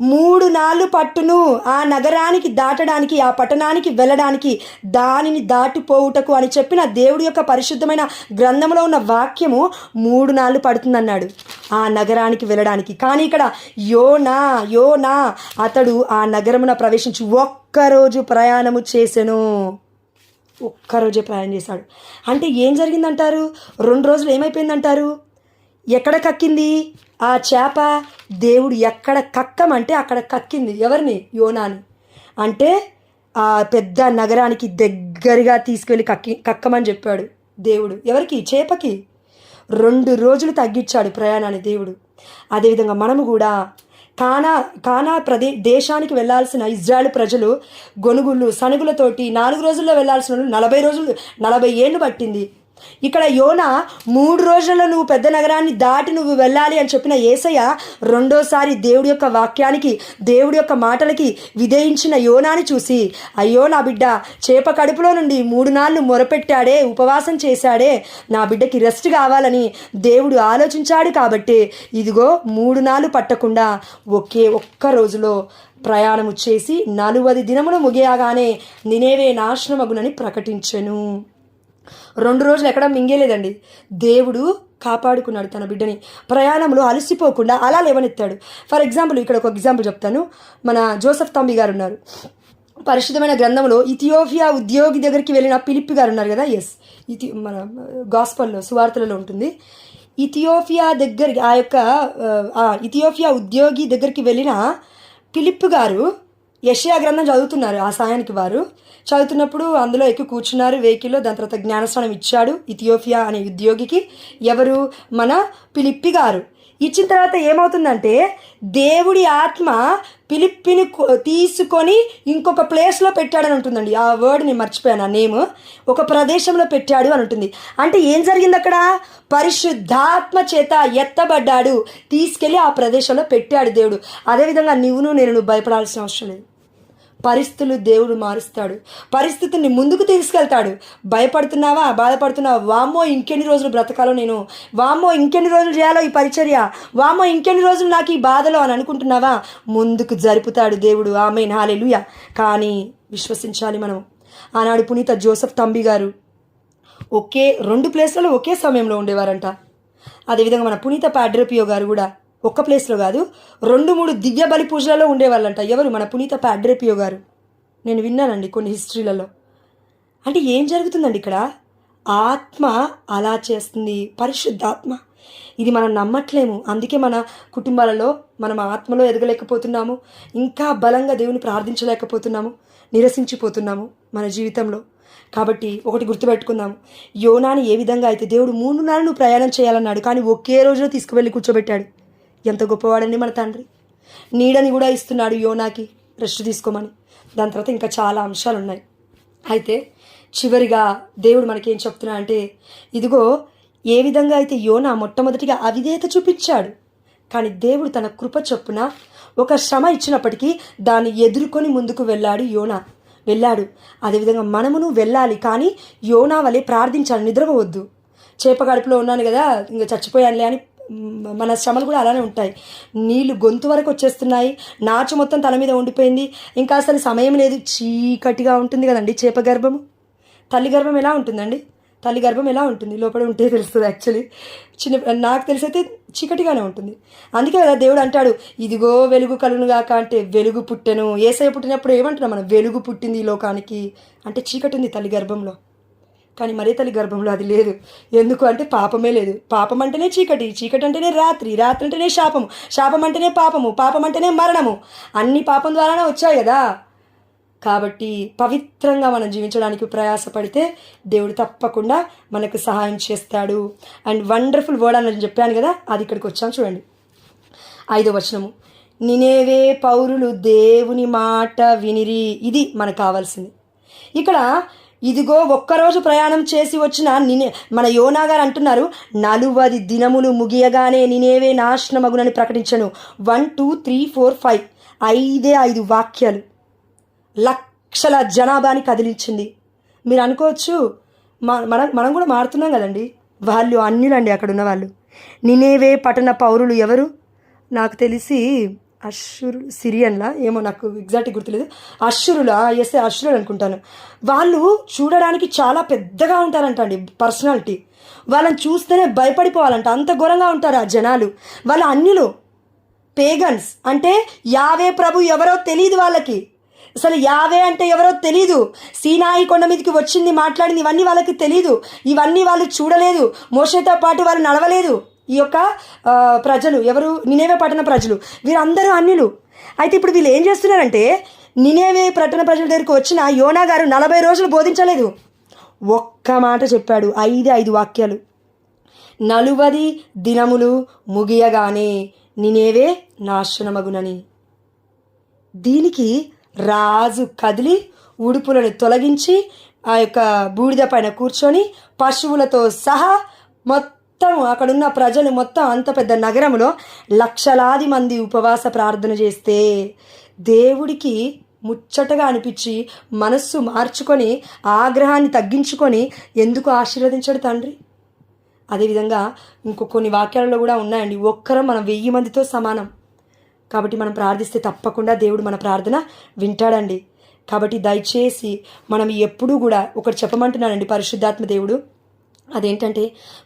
Speaker 1: 3 నాళ్ళు పట్టును ఆ నగరానికి దాటడానికి, ఆ పట్టణానికి వెళ్ళడానికి, దానిని దాటిపోవుటకు అని చెప్పిన దేవుడి యొక్క పరిశుద్ధమైన గ్రంథంలో ఉన్న వాక్యము 3 నాళ్ళు పడుతుందన్నాడు ఆ నగరానికి వెళ్ళడానికి. కానీ ఇక్కడ యోనా అతడు ఆ నగరమున ప్రవేశించి ఒక్కరోజు ప్రయాణము చేసెను. ఒక్కరోజే ప్రయాణం చేశాడు. అంటే ఏం జరిగిందంటారు? 2 రోజులు ఏమైపోయిందంటారు? ఎక్కడ కక్కింది ఆ చేప? దేవుడు ఎక్కడ కక్కమంటే అక్కడ కక్కింది. ఎవరిని? యోనాని. అంటే ఆ పెద్ద నగరానికి దగ్గరగా తీసుకెళ్ళి కక్కమని చెప్పాడు దేవుడు. ఎవరికి? చేపకి. 2 రోజులు తగ్గించాడు ప్రయాణాన్ని దేవుడు. అదేవిధంగా మనము కూడా కానా దేశానికి వెళ్ళాల్సిన ఇజ్రాయెల్ ప్రజలు గొనుగుళ్ళు సనుగులతోటి 4 రోజుల్లో వెళ్ళాల్సిన 40 ఏళ్ళు పట్టింది. ఇక్కడ యోనా 3 రోజుల్లో నువ్వు పెద్ద నగరాన్ని దాటి నువ్వు వెళ్ళాలి అని చెప్పిన యేసయ్య రెండోసారి దేవుడి యొక్క వాక్యానికి, దేవుడి యొక్క మాటలకి విధేయించిన యోనాని చూసి, అయ్యో నా బిడ్డ చేప కడుపులో నుండి 3 నాళ్ళు మొరపెట్టాడే, ఉపవాసం చేశాడే, నా బిడ్డకి రెస్ట్ కావాలని దేవుడు ఆలోచించాడు. కాబట్టి ఇదిగో 3 నాళ్ళు పట్టకుండా ఒక్క రోజులో ప్రయాణము చేసి 40 దినములు ముగియగానే నినేవే నాశనమగునని ప్రకటించెను. 2 రోజులు ఎక్కడ మింగేలేదండి. దేవుడు కాపాడుకున్నాడు తన బిడ్డని. ప్రయాణంలో అలసిపోకుండా అలా లేవనెత్తాడు. ఫర్ ఎగ్జాంపుల్ ఇక్కడ ఒక ఎగ్జాంపుల్ చెప్తాను. మన జోసెఫ్ తంబి గారు ఉన్నారు. పరిశుద్ధమైన గ్రంథంలో ఇథియోపియా ఉద్యోగి దగ్గరికి వెళ్ళిన ఫిలిప్పి గారు ఉన్నారు కదా. మన గాస్పల్లో సువార్తలలో ఉంటుంది. ఇథియోపియా ఉద్యోగి దగ్గరికి వెళ్ళిన ఫిలిప్పి గారు యెషయా గ్రంథం చదువుతున్నారు. ఆ సాయానికి వారు చదువుతున్నప్పుడు అందులో ఎక్కి కూర్చున్నారు వెహికల్లో. దాని తర్వాత జ్ఞానస్నానం ఇచ్చాడు ఇథియోపియా అనే ఉద్యోగికి. ఎవరు? మన ఫిలిప్పి గారు. ఇచ్చిన తర్వాత ఏమవుతుందంటే దేవుడి ఆత్మ ఫిలిప్పిని తీసుకొని ఇంకొక ప్లేస్లో పెట్టాడని ఉంటుందండి. ఆ వర్డ్ నేను మర్చిపోయాను, ఆ నేమ్. ఒక ప్రదేశంలో పెట్టాడు అని ఉంటుంది. అంటే ఏం జరిగింది అక్కడ? పరిశుద్ధాత్మ చేత ఎత్తబడ్డాడు, తీసుకెళ్ళి ఆ ప్రదేశంలో పెట్టాడు దేవుడు. అదేవిధంగా నేను భయపడాల్సిన అవసరం లేదు. పరిస్థితులు దేవుడు మారుస్తాడు. పరిస్థితుల్ని ముందుకు తీసుకెళ్తాడు. భయపడుతున్నావా? బాధపడుతున్నావా? వామ్మో ఇంకెన్ని రోజులు బ్రతకాలో నేను, వామ్మో ఇంకెన్ని రోజులు చేయాలో ఈ పరిచర్య, వామ్మో ఇంకెన్ని రోజులు నాకు ఈ బాధలో అని అనుకుంటున్నావా? ముందుకు జరుపుతాడు దేవుడు. ఆమేన్, హల్లెలూయా. కానీ విశ్వసించాలి మనం. ఆనాడు పునీత జోసెఫ్ తంబి గారు 2 ప్లేస్లలో ఒకే సమయంలో ఉండేవారంట. అదేవిధంగా మన పునీత పాడ్రేపియో గారు కూడా ఒక్క ప్లేస్లో కాదు, 2-3 దివ్య బలి పూజలలో ఉండేవాళ్ళంట. ఎవరు? మన పునీత పాడ్రేపియో గారు. నేను విన్నానండి కొన్ని హిస్టరీలలో. అంటే ఏం జరుగుతుందండి ఇక్కడ? ఆత్మ అలా చేస్తుంది, పరిశుద్ధాత్మ. ఇది మనం నమ్మట్లేము. అందుకే మన కుటుంబాలలో మనం ఆత్మలో ఎదగలేకపోతున్నాము, ఇంకా బలంగా దేవుని ప్రార్థించలేకపోతున్నాము, నిరసించిపోతున్నాము మన జీవితంలో. కాబట్టి ఒకటి గుర్తుపెట్టుకుందాము. యోనాని ఏ విధంగా అయితే దేవుడు 3 నెలలు ప్రయాణం చేయాలన్నాడు, కానీ ఒకే రోజులో తీసుకువెళ్ళి కూర్చోబెట్టాడు. ఎంత గొప్పవాడండి మన తండ్రి. నీడని కూడా ఇస్తున్నాడు యోనాకి, రెస్ట్ తీసుకోమని. దాని తర్వాత ఇంకా చాలా అంశాలు ఉన్నాయి. అయితే చివరిగా దేవుడు మనకేం చెప్తున్నా అంటే, ఇదిగో ఏ విధంగా అయితే యోనా మొట్టమొదటిగా అవిధేయత చూపించాడు, కానీ దేవుడు తన కృప చొప్పున ఒక శ్రమ ఇచ్చినప్పటికీ దాన్ని ఎదుర్కొని ముందుకు వెళ్ళాడు. అదేవిధంగా మనమును వెళ్ళాలి, కానీ యోనా వలె ప్రార్థించాలి, నిద్రపోవద్దు. చేప కడుపులో ఉన్నాను కదా, ఇంకా చచ్చిపోయానులే అని మన శ్రమలు కూడా అలానే ఉంటాయి. నీళ్లు గొంతు వరకు వచ్చేస్తున్నాయి, నాచు మొత్తం తల మీద ఉండిపోయింది, ఇంకా అసలు సమయం లేదు. చీకటిగా ఉంటుంది కదండి చేప గర్భము. తల్లి గర్భం ఎలా ఉంటుందండి? తల్లి గర్భం ఎలా ఉంటుంది? లోపల ఉంటే తెలుస్తుంది. యాక్చువల్లీ నాకు తెలిసైతే చీకటిగానే ఉంటుంది. అందుకే కదా దేవుడు అంటాడు, ఇదిగో వెలుగు కలుగునుగాక అంటే వెలుగు పుట్టెను. యేసయ్య పుట్టినప్పుడు ఏమంటున్నాం మనం? వెలుగు పుట్టింది ఈ లోకానికి అంటే చీకటి ఉంది తల్లి గర్భంలో. కానీ మరీ తల్లి గర్భంలో అది లేదు. ఎందుకు అంటే పాపమే లేదు. పాపం అంటేనే చీకటి, చీకటి అంటేనే రాత్రి, రాత్రి అంటేనే శాపము, శాపం అంటేనే పాపము, పాపం అంటేనే మరణము. అన్ని పాపం ద్వారానే వచ్చాయి కదా. కాబట్టి పవిత్రంగా మనం జీవించడానికి ప్రయాసపడితే దేవుడు తప్పకుండా మనకు సహాయం చేస్తాడు. అండ్ వండర్ఫుల్ వర్డ్ అని చెప్పాను కదా, అది ఇక్కడికి వచ్చాను చూడండి. 5వ వచనము, నినేవే పౌరులు దేవుని మాట వినిరి. ఇది మనకు కావాల్సింది. ఇక్కడ ఇదిగో ఒక్కరోజు ప్రయాణం చేసి వచ్చిన మన యోనా గారు అంటున్నారు, 40 దినములు ముగియగానే నినేవే నాశనమగునని ప్రకటించను. 1 2 3 4 5 5 వాక్యాలు లక్షల జనాభాని కదిలించింది. మీరు అనుకోవచ్చు మనం కూడా మారుతున్నాం కదండి. వాళ్ళు అన్యులండి అక్కడ ఉన్న వాళ్ళు. నినేవే పట్టణ పౌరులు ఎవరు? నాకు తెలిసి అశ్షురు, సిరియన్లా ఏమో, నాకు ఎగ్జాక్ట్గా గుర్తులేదు. అశ్షురులా? అశ్షురులు అనుకుంటాను. వాళ్ళు చూడడానికి చాలా పెద్దగా ఉంటారంట అండి, పర్సనాలిటీ. వాళ్ళని చూస్తేనే భయపడిపోవాలంట, అంత ఘోరంగా ఉంటారు ఆ జనాలు. వాళ్ళ అన్యులు, పేగన్స్. అంటే యావే ప్రభు ఎవరో తెలియదు వాళ్ళకి. అసలు యావే అంటే ఎవరో తెలీదు. సీనాయి కొండ మీదకి వచ్చింది, మాట్లాడింది, ఇవన్నీ వాళ్ళకి తెలీదు. ఇవన్నీ వాళ్ళు చూడలేదు. మోషేతో పాటు వాళ్ళు నడవలేదు. ఈ యొక్క ప్రజలు ఎవరు? నినేవే పట్టణ ప్రజలు. వీరందరూ అన్యులు. అయితే ఇప్పుడు వీళ్ళు ఏం చేస్తున్నారంటే, నినేవే పట్టణ ప్రజల దగ్గరికి వచ్చిన యోనా గారు 40 రోజులు బోధించలేదు. ఒక్క మాట చెప్పాడు, 5 వాక్యాలు. 40 దినములు ముగియగానే నినేవే నాశనమగునని. దీనికి రాజు కదిలి ఉడుపులను తొలగించి ఆ యొక్క బూడిద పైన కూర్చొని పశువులతో సహా మొత్తం అక్కడున్న ప్రజలు మొత్తం అంత పెద్ద నగరంలో లక్షలాది మంది ఉపవాస ప్రార్థన చేస్తే దేవుడికి ముచ్చటగా అనిపించి మనస్సు మార్చుకొని ఆగ్రహాన్ని తగ్గించుకొని ఎందుకు ఆశీర్వదించాడు తండ్రి. అదేవిధంగా కొన్ని వాక్యాలలో కూడా ఉన్నాయండి. ఒక్కరం మనం 1000 మందితో సమానం. కాబట్టి మనం ప్రార్థిస్తే తప్పకుండా దేవుడు మన ప్రార్థన వింటాడండి. కాబట్టి దయచేసి మనం ఎప్పుడూ కూడా ఒకటి చెప్పమంటున్నానండి పరిశుద్ధాత్మ దేవుడు. అదేంటంటే,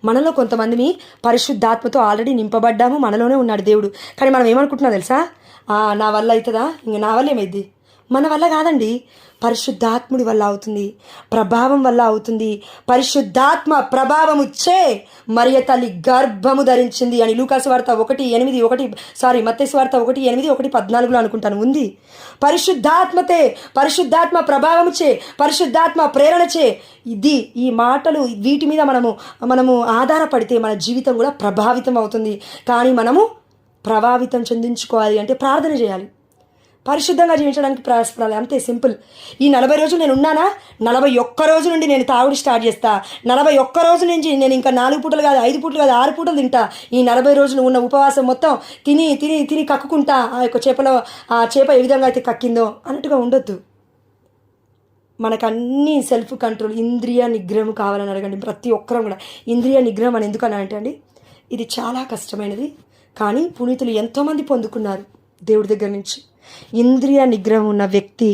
Speaker 1: మనలో కొంతమందిని పరిశుద్ధాత్మతో ఆల్రెడీ నింపబడ్డాము, మనలోనే ఉన్నాడు దేవుడు. కానీ మనం ఏమనుకుంటున్నాం తెలుసా? నా వల్ల అవుతుందా? ఇంక నా వల్ల ఏమైద్ది? మన వల్ల కాదండి, పరిశుద్ధాత్ముడి వల్ల అవుతుంది, ప్రభావం వల్ల అవుతుంది. పరిశుద్ధాత్మ ప్రభావము చే మరియ తల్లి గర్భము ధరించింది అని లూకాసు వార్త 1:8 మత్తయి వార్త 1:8 1:14 అనుకుంటాను ఉంది. పరిశుద్ధాత్మ ప్రభావము చే, పరిశుద్ధాత్మ ప్రేరణ చే. ఈ మాటలు వీటి మీద మనము ఆధారపడితే మన జీవితం కూడా ప్రభావితం అవుతుంది. కానీ మనము ప్రభావితం చెందించుకోవాలి అంటే ప్రార్థన చేయాలి, పరిశుద్ధంగా జీవించడానికి ప్రయాసపడాలి. అంతే సింపుల్. ఈ 40 రోజులు నేను ఉన్నానా? 41 రోజు నుండి నేను తాగుడు స్టార్ట్ చేస్తా. 41 రోజు నుంచి నేను ఇంకా 4 పూటలు కాదు, 5 పూటలు కాదు, 6 పూటలు తింటా. ఈ 40 రోజులు ఉన్న ఉపవాసం మొత్తం తిని కక్కుకుంటా. ఆ యొక్క చేప ఏ విధంగా అయితే కక్కిందో అన్నట్టుగా ఉండొద్దు. మనకు అన్నీ సెల్ఫ్ కంట్రోల్, ఇంద్రియ నిగ్రహం కావాలని అడగండి. ప్రతి ఒక్కరం కూడా ఇంద్రియ నిగ్రహం అని ఎందుకని అంటే అండి, ఇది చాలా కష్టమైనది. కానీ పునీతులు ఎంతోమంది పొందుకున్నారు దేవుడి దగ్గర నుంచి. ఇంద్రియ నిగ్రహం ఉన్న వ్యక్తి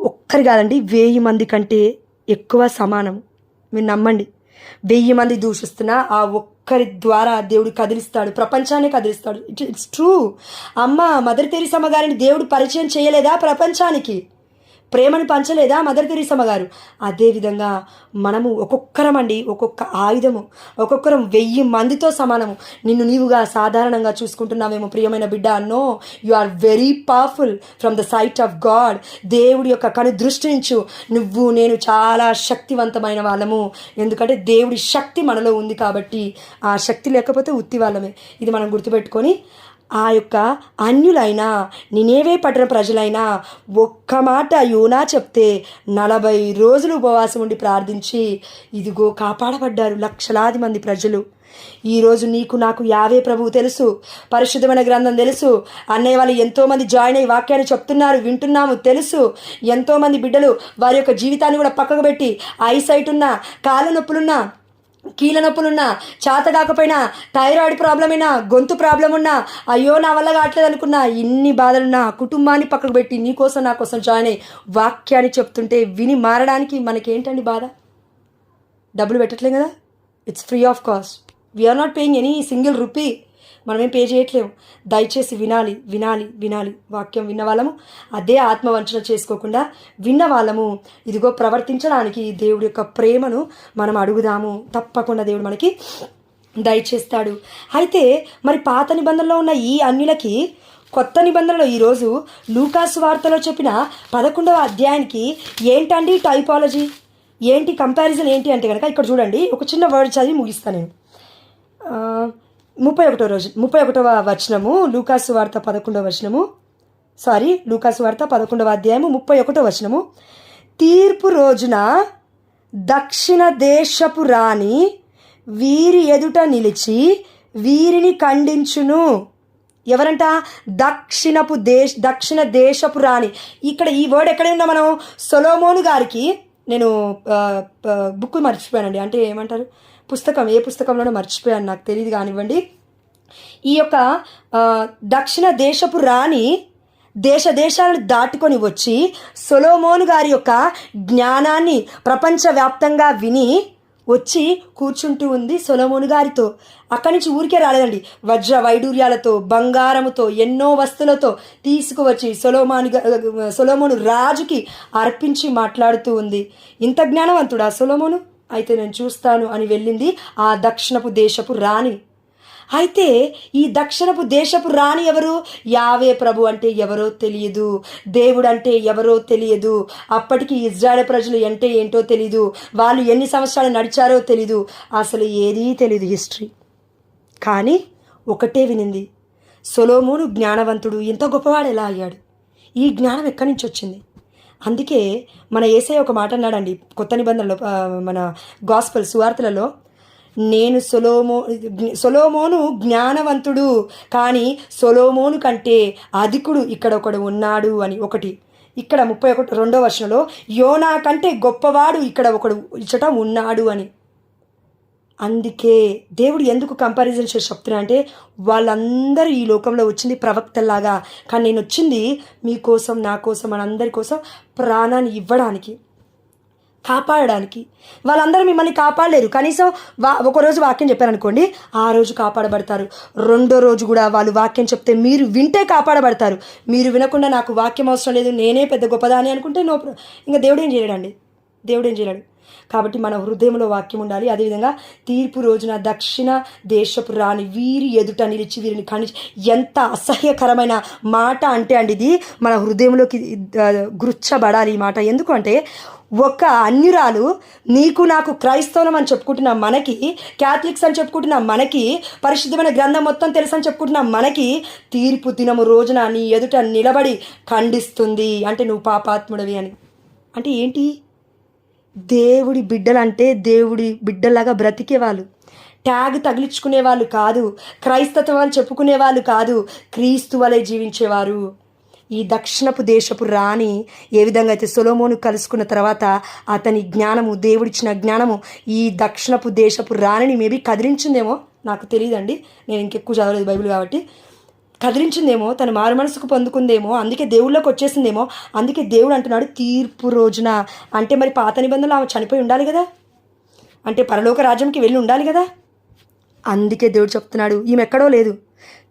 Speaker 1: ఒక్కరి కాదండి, 1000 మంది కంటే ఎక్కువ సమానం. మీరు నమ్మండి. 1000 మంది దూషిస్తున్నా ఆ ఒక్కరి ద్వారా దేవుడు కదిలిస్తాడు, ప్రపంచాన్ని కదిలిస్తాడు. It's true. మదర్ తెరీసమ్మ గారిని దేవుడు పరిచయం చేయలేదా ప్రపంచానికి? ప్రేమను పంచలేదా మదర్ తెరీసమ్మ గారు? అదేవిధంగా మనము ఒక్కొక్క ఆయుధము, ఒక్కొక్కరం 1000 మందితో సమానము. నిన్ను నీవుగా సాధారణంగా చూసుకుంటున్నావేమో ప్రియమైన బిడ్డ. No, you are very powerful from the sight of God. దేవుడి యొక్క కను దృష్టి నుంచి నువ్వు నేను చాలా శక్తివంతమైన వాళ్ళము. ఎందుకంటే దేవుడి శక్తి మనలో ఉంది కాబట్టి. ఆ శక్తి లేకపోతే ఉత్తి వాళ్ళమే. ఇది మనం గుర్తుపెట్టుకొని ఆ యొక్క అన్యులైనా నినేవే పట్టణ ప్రజలైనా ఒక్క మాట యోనా చెప్తే 40 రోజులు ఉపవాసం ఉండి ప్రార్థించి ఇదిగో కాపాడబడ్డారు లక్షలాది మంది ప్రజలు. ఈరోజు నీకు నాకు యావే ప్రభువు తెలుసు, పరిశుద్ధమైన గ్రంథం తెలుసు. అన్నయ్య వాళ్ళు ఎంతోమంది జాయిన్ అయ్యి వాక్యాన్ని చెప్తున్నారు, వింటున్నాము తెలుసు. ఎంతోమంది బిడ్డలు వారి యొక్క జీవితాన్ని కూడా పక్కకు పెట్టి ఐసైట్ ఉన్నా, కాళ్ళ నొప్పులున్నా, కీళ్ళ నొప్పులున్నా, చేత కాకపోయినా, థైరాయిడ్ ప్రాబ్లం అయినా, గొంతు ప్రాబ్లం ఉన్నా, అయ్యో నా వల్ల కావట్లేదు అనుకున్నా, ఇన్ని బాధలున్నా కుటుంబాన్ని పక్కకు పెట్టి నీకోసం నా కోసం జాయిన్ అయ్యి వాక్యాన్ని చెప్తుంటే విని మారడానికి మనకేంటండి బాధ? డబ్బులు పెట్టట్లేం కదా, it's free of cost. We are not paying any single rupee. మనమేం పే చేయట్లేము. దయచేసి వినాలి. వాక్యం విన్న వాళ్ళము అదే ఆత్మవంచన చేసుకోకుండా విన్న వాళ్ళము ఇదిగో ప్రవర్తించడానికి దేవుడి యొక్క ప్రేమను మనం అడుగుదాము. తప్పకుండా దేవుడు మనకి దయచేస్తాడు. అయితే మరి పాత నిబంధనలో ఉన్న ఈ అన్యులకి కొత్త నిబంధనలో ఈరోజు లూకాసు వార్తలో చెప్పిన 11వ అధ్యాయానికి ఏంటండి టైపాలజీ, ఏంటి కంపారిజన్ ఏంటి అంటే కనుక ఇక్కడ చూడండి. ఒక చిన్న వర్డ్ చదివి ముగిస్తాను నేను. 31వ వచనము లూకాసు వార్త 11వ వచనము, లూకాసు వార్త 11వ అధ్యాయము 31వ వచనము. తీర్పు రోజున దక్షిణ దేశపు రాణి వీరి ఎదుట నిలిచి వీరిని ఖండించును. ఎవరంట? దక్షిణ దేశపు రాణి. ఇక్కడ ఈ వర్డ్ ఎక్కడ ఉందో మనం సొలొమోను గారికి, నేను బుక్ మర్చిపోయానండి, అంటే ఏమంటారు పుస్తకం, ఏ పుస్తకంలోనో మర్చిపోయాను, నాకు తెలియదు కానివ్వండి. ఈ యొక్క దక్షిణ దేశపు రాణి దేశాలను దాటుకొని వచ్చి సొలొమోను గారి యొక్క జ్ఞానాన్ని ప్రపంచవ్యాప్తంగా విని వచ్చి కూర్చుంటూ ఉంది సొలొమోను గారితో. అక్కడి నుంచి ఊరికే రాలేదండి, వజ్ర వైడూర్యాలతో, బంగారముతో, ఎన్నో వస్తువులతో తీసుకువచ్చి సొలొమోను రాజుకి అర్పించి మాట్లాడుతూ ఉంది. ఇంత జ్ఞానవంతుడా సొలొమోను? అయితే నేను చూస్తాను అని వెళ్ళింది ఆ దక్షిణపు దేశపు రాణి. అయితే ఈ దక్షిణపు దేశపు రాణి ఎవరు? యావే ప్రభు అంటే ఎవరో తెలియదు, దేవుడు అంటే ఎవరో తెలియదు. అప్పటికి ఇజ్రాయెల్ ప్రజలు అంటే ఏంటో తెలీదు, వాళ్ళు ఎన్ని సంవత్సరాలు నడిచారో తెలీదు, అసలు ఏదీ తెలీదు హిస్టరీ. కానీ ఒకటే వినింది, సొలొమోను జ్ఞానవంతుడు, ఇంత గొప్పవాడు ఎలా అయ్యాడు? ఈ జ్ఞానం ఎక్కడి నుంచి వచ్చింది? అందుకే మన యేసయ్య ఒక మాట అన్నాడండి కొత్త నిబంధనలో, మన గాస్పెల్ సువార్తలలో, నేను సొలొమోను జ్ఞానవంతుడు, కానీ సొలొమోను కంటే అధికుడు ఇక్కడ ఒకడు ఉన్నాడు అని. ఒకటి ఇక్కడ 32వ వచనంలో యోనా కంటే గొప్పవాడు ఇక్కడ ఒకడు ఇచ్చట ఉన్నాడు అని. అందుకే దేవుడు ఎందుకు కంపారిజన్ చేసి చెప్తున్నా అంటే, వాళ్ళందరూ ఈ లోకంలో వచ్చింది ప్రవక్తల్లాగా, కానీ నేను వచ్చింది మీకోసం, నా కోసం, మనందరి కోసం ప్రాణాన్ని ఇవ్వడానికి, కాపాడడానికి. వాళ్ళందరూ మిమ్మల్ని కాపాడలేరు. కనీసం ఒకరోజు వాక్యం చెప్పారనుకోండి, ఆ రోజు కాపాడబడతారు. రెండో రోజు కూడా వాళ్ళు వాక్యం చెప్తే మీరు వింటే కాపాడబడతారు. మీరు వినకుండా నాకు వాక్యం అవసరం లేదు, నేనే పెద్ద గొప్పదాని అనుకుంటే ఇంకా దేవుడు ఏం చేయలేడండి, దేవుడు ఏం చేయలేడు. కాబట్టి మన హృదయంలో వాక్యం ఉండాలి. అదేవిధంగా తీర్పు రోజున దక్షిణ దేశపు రాణి వీరి ఎదుట నిలిచి వీరిని ఖండించి, ఎంత అసహ్యకరమైన మాట అంటే అండి ఇది మన హృదయంలోకి గుర్చబడాలి ఈ మాట. ఎందుకంటే ఒక అన్యురాలు, నీకు నాకు క్రైస్తవం అని చెప్పుకుంటున్న మనకి, క్యాథలిక్స్ అని చెప్పుకుంటున్న మనకి, పరిశుద్ధమైన గ్రంథం మొత్తం తెలుసు అని చెప్పుకుంటున్న మనకి, తీర్పు దినము రోజున నీ ఎదుట నిలబడి ఖండిస్తుంది అంటే నువ్వు పాపాత్ముడివి అని. అంటే ఏంటి? దేవుడి బిడ్డలంటే దేవుడి బిడ్డలాగా బ్రతికేవాళ్ళు, ట్యాగ్ తగిలించుకునే వాళ్ళు కాదు, క్రైస్తవం అని చెప్పుకునే వాళ్ళు కాదు, క్రీస్తు వలె జీవించేవారు. ఈ దక్షిణపు దేశపు రాణి ఏ విధంగా అయితే సొలొమోను కలుసుకున్న తర్వాత అతని జ్ఞానము, దేవుడిచ్చిన జ్ఞానము ఈ దక్షిణపు దేశపు రాణిని మేబీ కదిలించిందేమో, నాకు తెలియదండి, నేను ఇంకెక్కువ చదవలేదు బైబిల్ కాబట్టి, కదిలించిందేమో, తను మారు మనసుకు పొందుకుందేమో, అందుకే దేవుళ్ళకి వచ్చేసిందేమో. అందుకే దేవుడు అంటున్నాడు తీర్పు రోజున. అంటే మరి పాత నిబంధనలు ఆమె చనిపోయి ఉండాలి కదా, అంటే పరలోక రాజ్యంకి వెళ్ళి ఉండాలి కదా. అందుకే దేవుడు చెప్తున్నాడు ఈమె ఎక్కడో లేదు,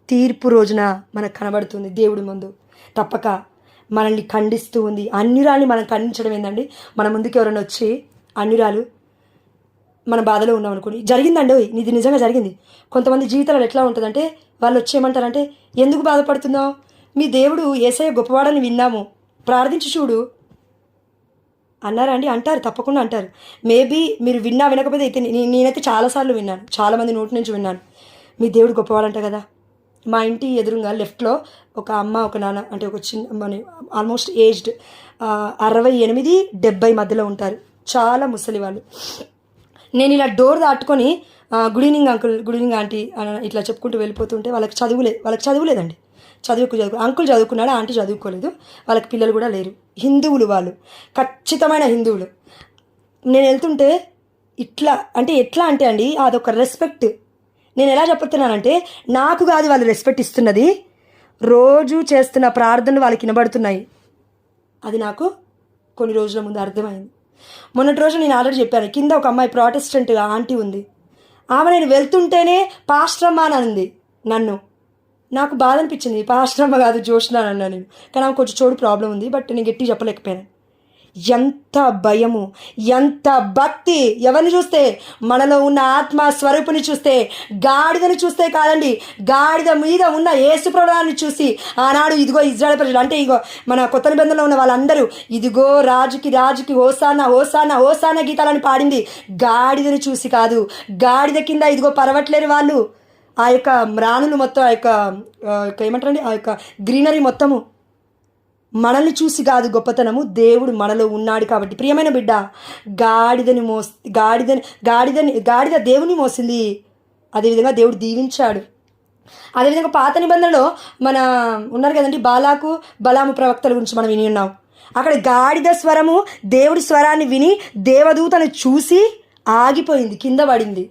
Speaker 1: తీర్పు రోజున మనకు కనబడుతుంది దేవుడి ముందు, తప్పక మనల్ని ఖండిస్తూ ఉంది. అన్యురాల్ని మనం ఖండించడం ఏందండి? మన ముందుకు ఎవరైనా వచ్చి అన్యురాలు మన బాధలో ఉన్నాం అనుకోండి, జరిగిందండి ఇది నిజంగా జరిగింది. కొంతమంది జీవితాలు ఎట్లా ఉంటుందంటే, వాళ్ళు వచ్చి ఏమంటారంటే, ఎందుకు బాధపడుతున్నావు, మీ దేవుడు యేసయ్య గొప్పవాడని విన్నాము, ప్రార్థించి చూడు అన్నారా అండి? అంటారు, తప్పకుండా అంటారు. మేబీ మీరు వినకపోతే అయితే నేనైతే చాలాసార్లు విన్నాను, చాలామంది నోటి నుంచి విన్నాను, మీ దేవుడు గొప్పవాడంట కదా. మా ఇంటి ఎదురుగా లెఫ్ట్లో ఒక అమ్మ ఒక నాన్న, అంటే ఒక చిన్న ఆల్మోస్ట్ ఏజ్డ్ 68-70 మధ్యలో ఉంటారు, చాలా ముసలి వాళ్ళు. నేను ఇలా డోర్ దాటుకొని good evening uncle, good evening aunty ఇట్లా చెప్పుకుంటూ వెళ్ళిపోతుంటే వాళ్ళకి చదువులేదండి, అంకుల్ చదువుకున్నాడు, ఆంటీ చదువుకోలేదు, వాళ్ళకి పిల్లలు కూడా లేరు, హిందువులు వాళ్ళు, ఖచ్చితమైన హిందువులు. నేను వెళ్తుంటే ఎట్లా అంటే అండి, అదొక రెస్పెక్ట్. నేను ఎలా చెప్తున్నానంటే, నాకు కాదు వాళ్ళు రెస్పెక్ట్ ఇస్తున్నది, రోజు చేస్తున్న ప్రార్థనలు వాళ్ళకి వినబడుతున్నాయి. అది నాకు కొన్ని రోజుల ముందు అర్థమైంది. మొన్నటి రోజు నేను ఆల్రెడీ చెప్పాను, కింద ఒక అమ్మాయి ప్రాటెస్టెంట్ ఆంటీ ఉంది, ఆమె నేను వెళ్తుంటేనే పాస్టరమ్మ అని అంది నన్ను. నాకు బాధ అనిపించింది, పాస్టరమ్మ కాదు జోష్నా అన్నా నేను, కానీ ఆమె కొంచెం చోటు ప్రాబ్లం ఉంది, బట్ నేను గట్టి చెప్పలేకపోయాను. ఎంత భయము, ఎంత భక్తి! ఎవరిని చూస్తే? మనలో ఉన్న ఆత్మ స్వరూపుని చూస్తే, గాడిదని చూస్తే కాదండి, గాడిద మీద ఉన్న యేసు ప్రభువుని చూసి, ఆనాడు ఇదిగో ఇజ్రాయెల్ ప్రజలు, అంటే ఇగో మన కొత్త నిబంధనలో ఉన్న వాళ్ళందరూ, ఇదిగో రాజుకి హోసానా హోసానా హోసానా గీతాలని పాడింది గాడిదని చూసి కాదు. గాడిద కింద ఇదిగో పరవట్లేరు వాళ్ళు, ఆ యొక్క మ్రాణులు మొత్తం, ఆ యొక్క ఏమంటారండి, ఆ యొక్క గ్రీనరీ మొత్తము మనల్ని చూసి కాదు గొప్పతనము, దేవుడు మనలో ఉన్నాడు కాబట్టి. ప్రియమైన బిడ్డ, గాడిద దేవుని మోసింది, అదేవిధంగా దేవుడు దీవించాడు. అదేవిధంగా పాత నిబంధనలో మన ఉన్నారు కదండి, బలాము ప్రవక్తల గురించి మనం విని ఉన్నాం. అక్కడ గాడిద స్వరము దేవుడి స్వరాన్ని విని దేవదూతను చూసి ఆగిపోయింది, కింద పడింది.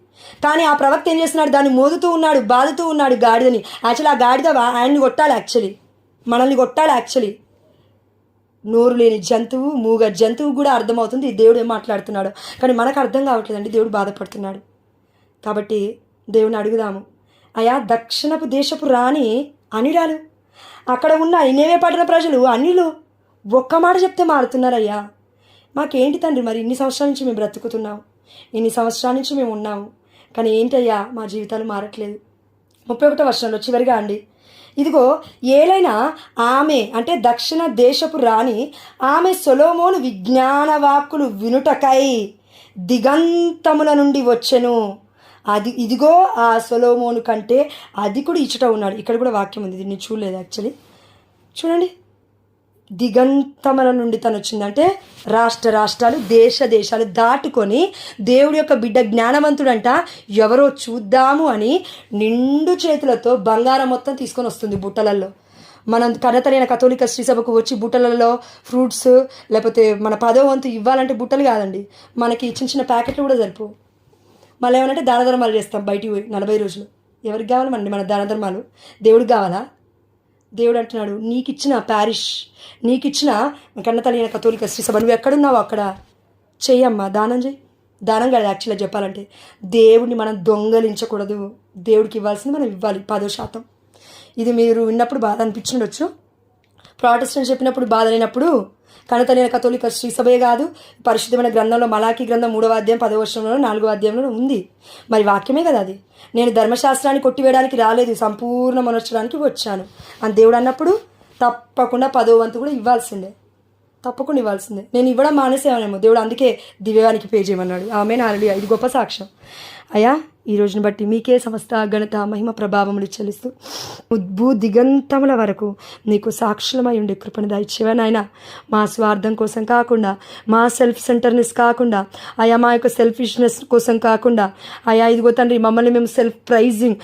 Speaker 1: కానీ ఆ ప్రవక్త ఏం చేస్తున్నాడు, దాన్ని మోదుతూ ఉన్నాడు, బాదుతూ ఉన్నాడు గాడిదని. యాక్చువల్లీ ఆ గాడిద ఆయన్ని కొట్టాలి, మనల్ని కొట్టాలి. నోరు లేని జంతువు, మూగ జంతువు కూడా అర్థమవుతుంది దేవుడు ఏం మాట్లాడుతున్నాడు. కానీ మనకు అర్థం కావట్లేదండి, దేవుడు బాధపడుతున్నాడు. కాబట్టి దేవుని అడుగుదాము. అయా దక్షిణపు దేశపు రాణి అనిరాలు, అక్కడ ఉన్న నినేవే పట్టణ ప్రజలు అన్యులు ఒక్క మాట చెప్తే మారుతున్నారయ్యా. మాకేంటి తండ్రి, మరి ఇన్ని సంవత్సరాల నుంచి మేము బ్రతుకుతున్నాం, ఇన్ని సంవత్సరాల నుంచి మేము ఉన్నాము, కానీ ఏంటయ్యా మా జీవితాలు మారట్లేదు. 31వ వచనంలో చివరిగా అండి, ఇదిగో ఏలైనా ఆమె అంటే దక్షిణ దేశపు రాణి, ఆమె సొలొమోను విజ్ఞాన వాక్కులు వినుటకై దిగంతముల నుండి వచ్చెను. ఇదిగో ఆ సొలొమోను కంటే అధికుడు ఇచ్చట ఉన్నాడు. ఇక్కడ కూడా వాక్యం ఉంది, దీన్ని చూడలేదు యాక్చువల్లీ. చూడండి, దిగంతముల నుండి తను వచ్చిందంటే రాష్ట్రాలు దేశాలు దాటుకొని దేవుడి యొక్క బిడ్డ జ్ఞానవంతుడంట ఎవరో చూద్దాము అని నిండు చేతులతో బంగారం మొత్తం తీసుకొని వస్తుంది బుట్టలల్లో. మనం కన్నతరైన కథోలిక శ్రీసభకు వచ్చి బుట్టలలో ఫ్రూట్స్ లేకపోతే మన 10వ వంతు ఇవ్వాలంటే బుట్టలు కాదండి, మనకి చిన్న చిన్న ప్యాకెట్లు కూడా సరిపోవు. మళ్ళీ ఏమనంటే దాన ధర్మాలు చేస్తాం బయటికి పోయి 40 రోజులు. ఎవరికి కావాలండి మన దాన ధర్మాలు? దేవుడికి కావాలా? దేవుడు అంటున్నాడు, నీకు ఇచ్చిన ప్యారిష్, నీకు ఇచ్చిన కన్నతల్లి కథోలిక శ్రీసభ, నువ్వు ఎక్కడున్నావు అక్కడ చెయ్యమ్మా, దానం చెయ్యి. దానం కాదు యాక్చువల్గా చెప్పాలంటే, దేవుడిని మనం దొంగలించకూడదు. దేవుడికి ఇవ్వాల్సింది మనం ఇవ్వాలి 10%. ఇది మీరు విన్నప్పుడు బాధ అనిపించుండొచ్చు, ప్రాటెస్టెంట్ చెప్పినప్పుడు బాధ లేనప్పుడు కన్నతల్లి కథోలిక శ్రీసభే కాదు, పరిశుద్ధమైన గ్రంథంలో మలాకీ గ్రంథం 3వ అధ్యాయం 10వ వచనంలో 4వ అధ్యాయంలో ఉంది. మరి వాక్యమే కదా అది. నేను ధర్మశాస్త్రాన్ని కొట్టివేయడానికి రాలేదు, సంపూర్ణ మనర్చడానికి వచ్చాను అని దేవుడు అన్నప్పుడు తప్పకుండా 10వ వంతు కూడా ఇవ్వాల్సిందే, తప్పకుండా ఇవ్వాల్సిందే. నేను ఇవ్వడం మానేసేమనేమో, దేవుడు అందుకే దివ్యవానికి పే చేయమన్నాడు. ఆమె నాలుగు ఇది గొప్ప సాక్ష్యం. అయ్యా ఈ రోజుని బట్టి మీకే సమస్త ఘనత మహిమ ప్రభావములు చెల్లిస్తూ భూ దిగంతముల వరకు నీకు సాక్షులమై ఉండే కృపను దయచేవా నాయన. మా స్వార్థం కోసం కాకుండా, మా సెల్ఫ్ సెంటర్నెస్ కాకుండా, అయా మా యొక్క సెల్ఫిష్నెస్ కోసం కాకుండా, అయా ఇదిగో తండ్రి మమ్మల్ని మేము సెల్ఫ్ ప్రైజింగ్,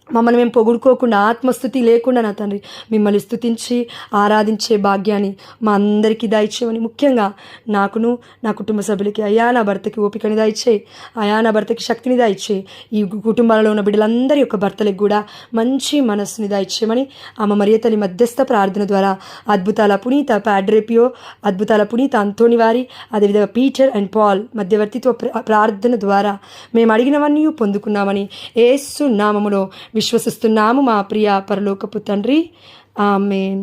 Speaker 1: మమ్మల్ని మేము పొగుడుకోకుండా, ఆత్మస్థుతి లేకుండా నా తండ్రి మిమ్మల్ని స్తుతించి ఆరాధించే భాగ్యాన్ని మా అందరికీ దయచేయమని, ముఖ్యంగా నాకును నా కుటుంబ సభ్యులకి, అయా నా భర్తకి ఓపికని దయచేయి, అయా నా భర్తకి శక్తిని దయచేయి, ఈ కుటుంబాలలో ఉన్న బిడ్డలందరి యొక్క భర్తలకు కూడా మంచి మనస్సుని దయచేయమని ఆమె మరియ తల్లి మధ్యస్థ ప్రార్థన ద్వారా అద్భుతాల పునీత ప్యాడ్రేపియో, అద్భుతాల పునీత అంతోని వారి, అదేవిధంగా పీటర్ అండ్ పాల్ మధ్యవర్తిత్వ ప్రార్థన ద్వారా మేము అడిగినవన్నీ పొందుకున్నామని యేసు నామములో విశ్వసిస్తున్నాము మా ప్రియ పరలోకపు తండ్రి. ఆమేన్.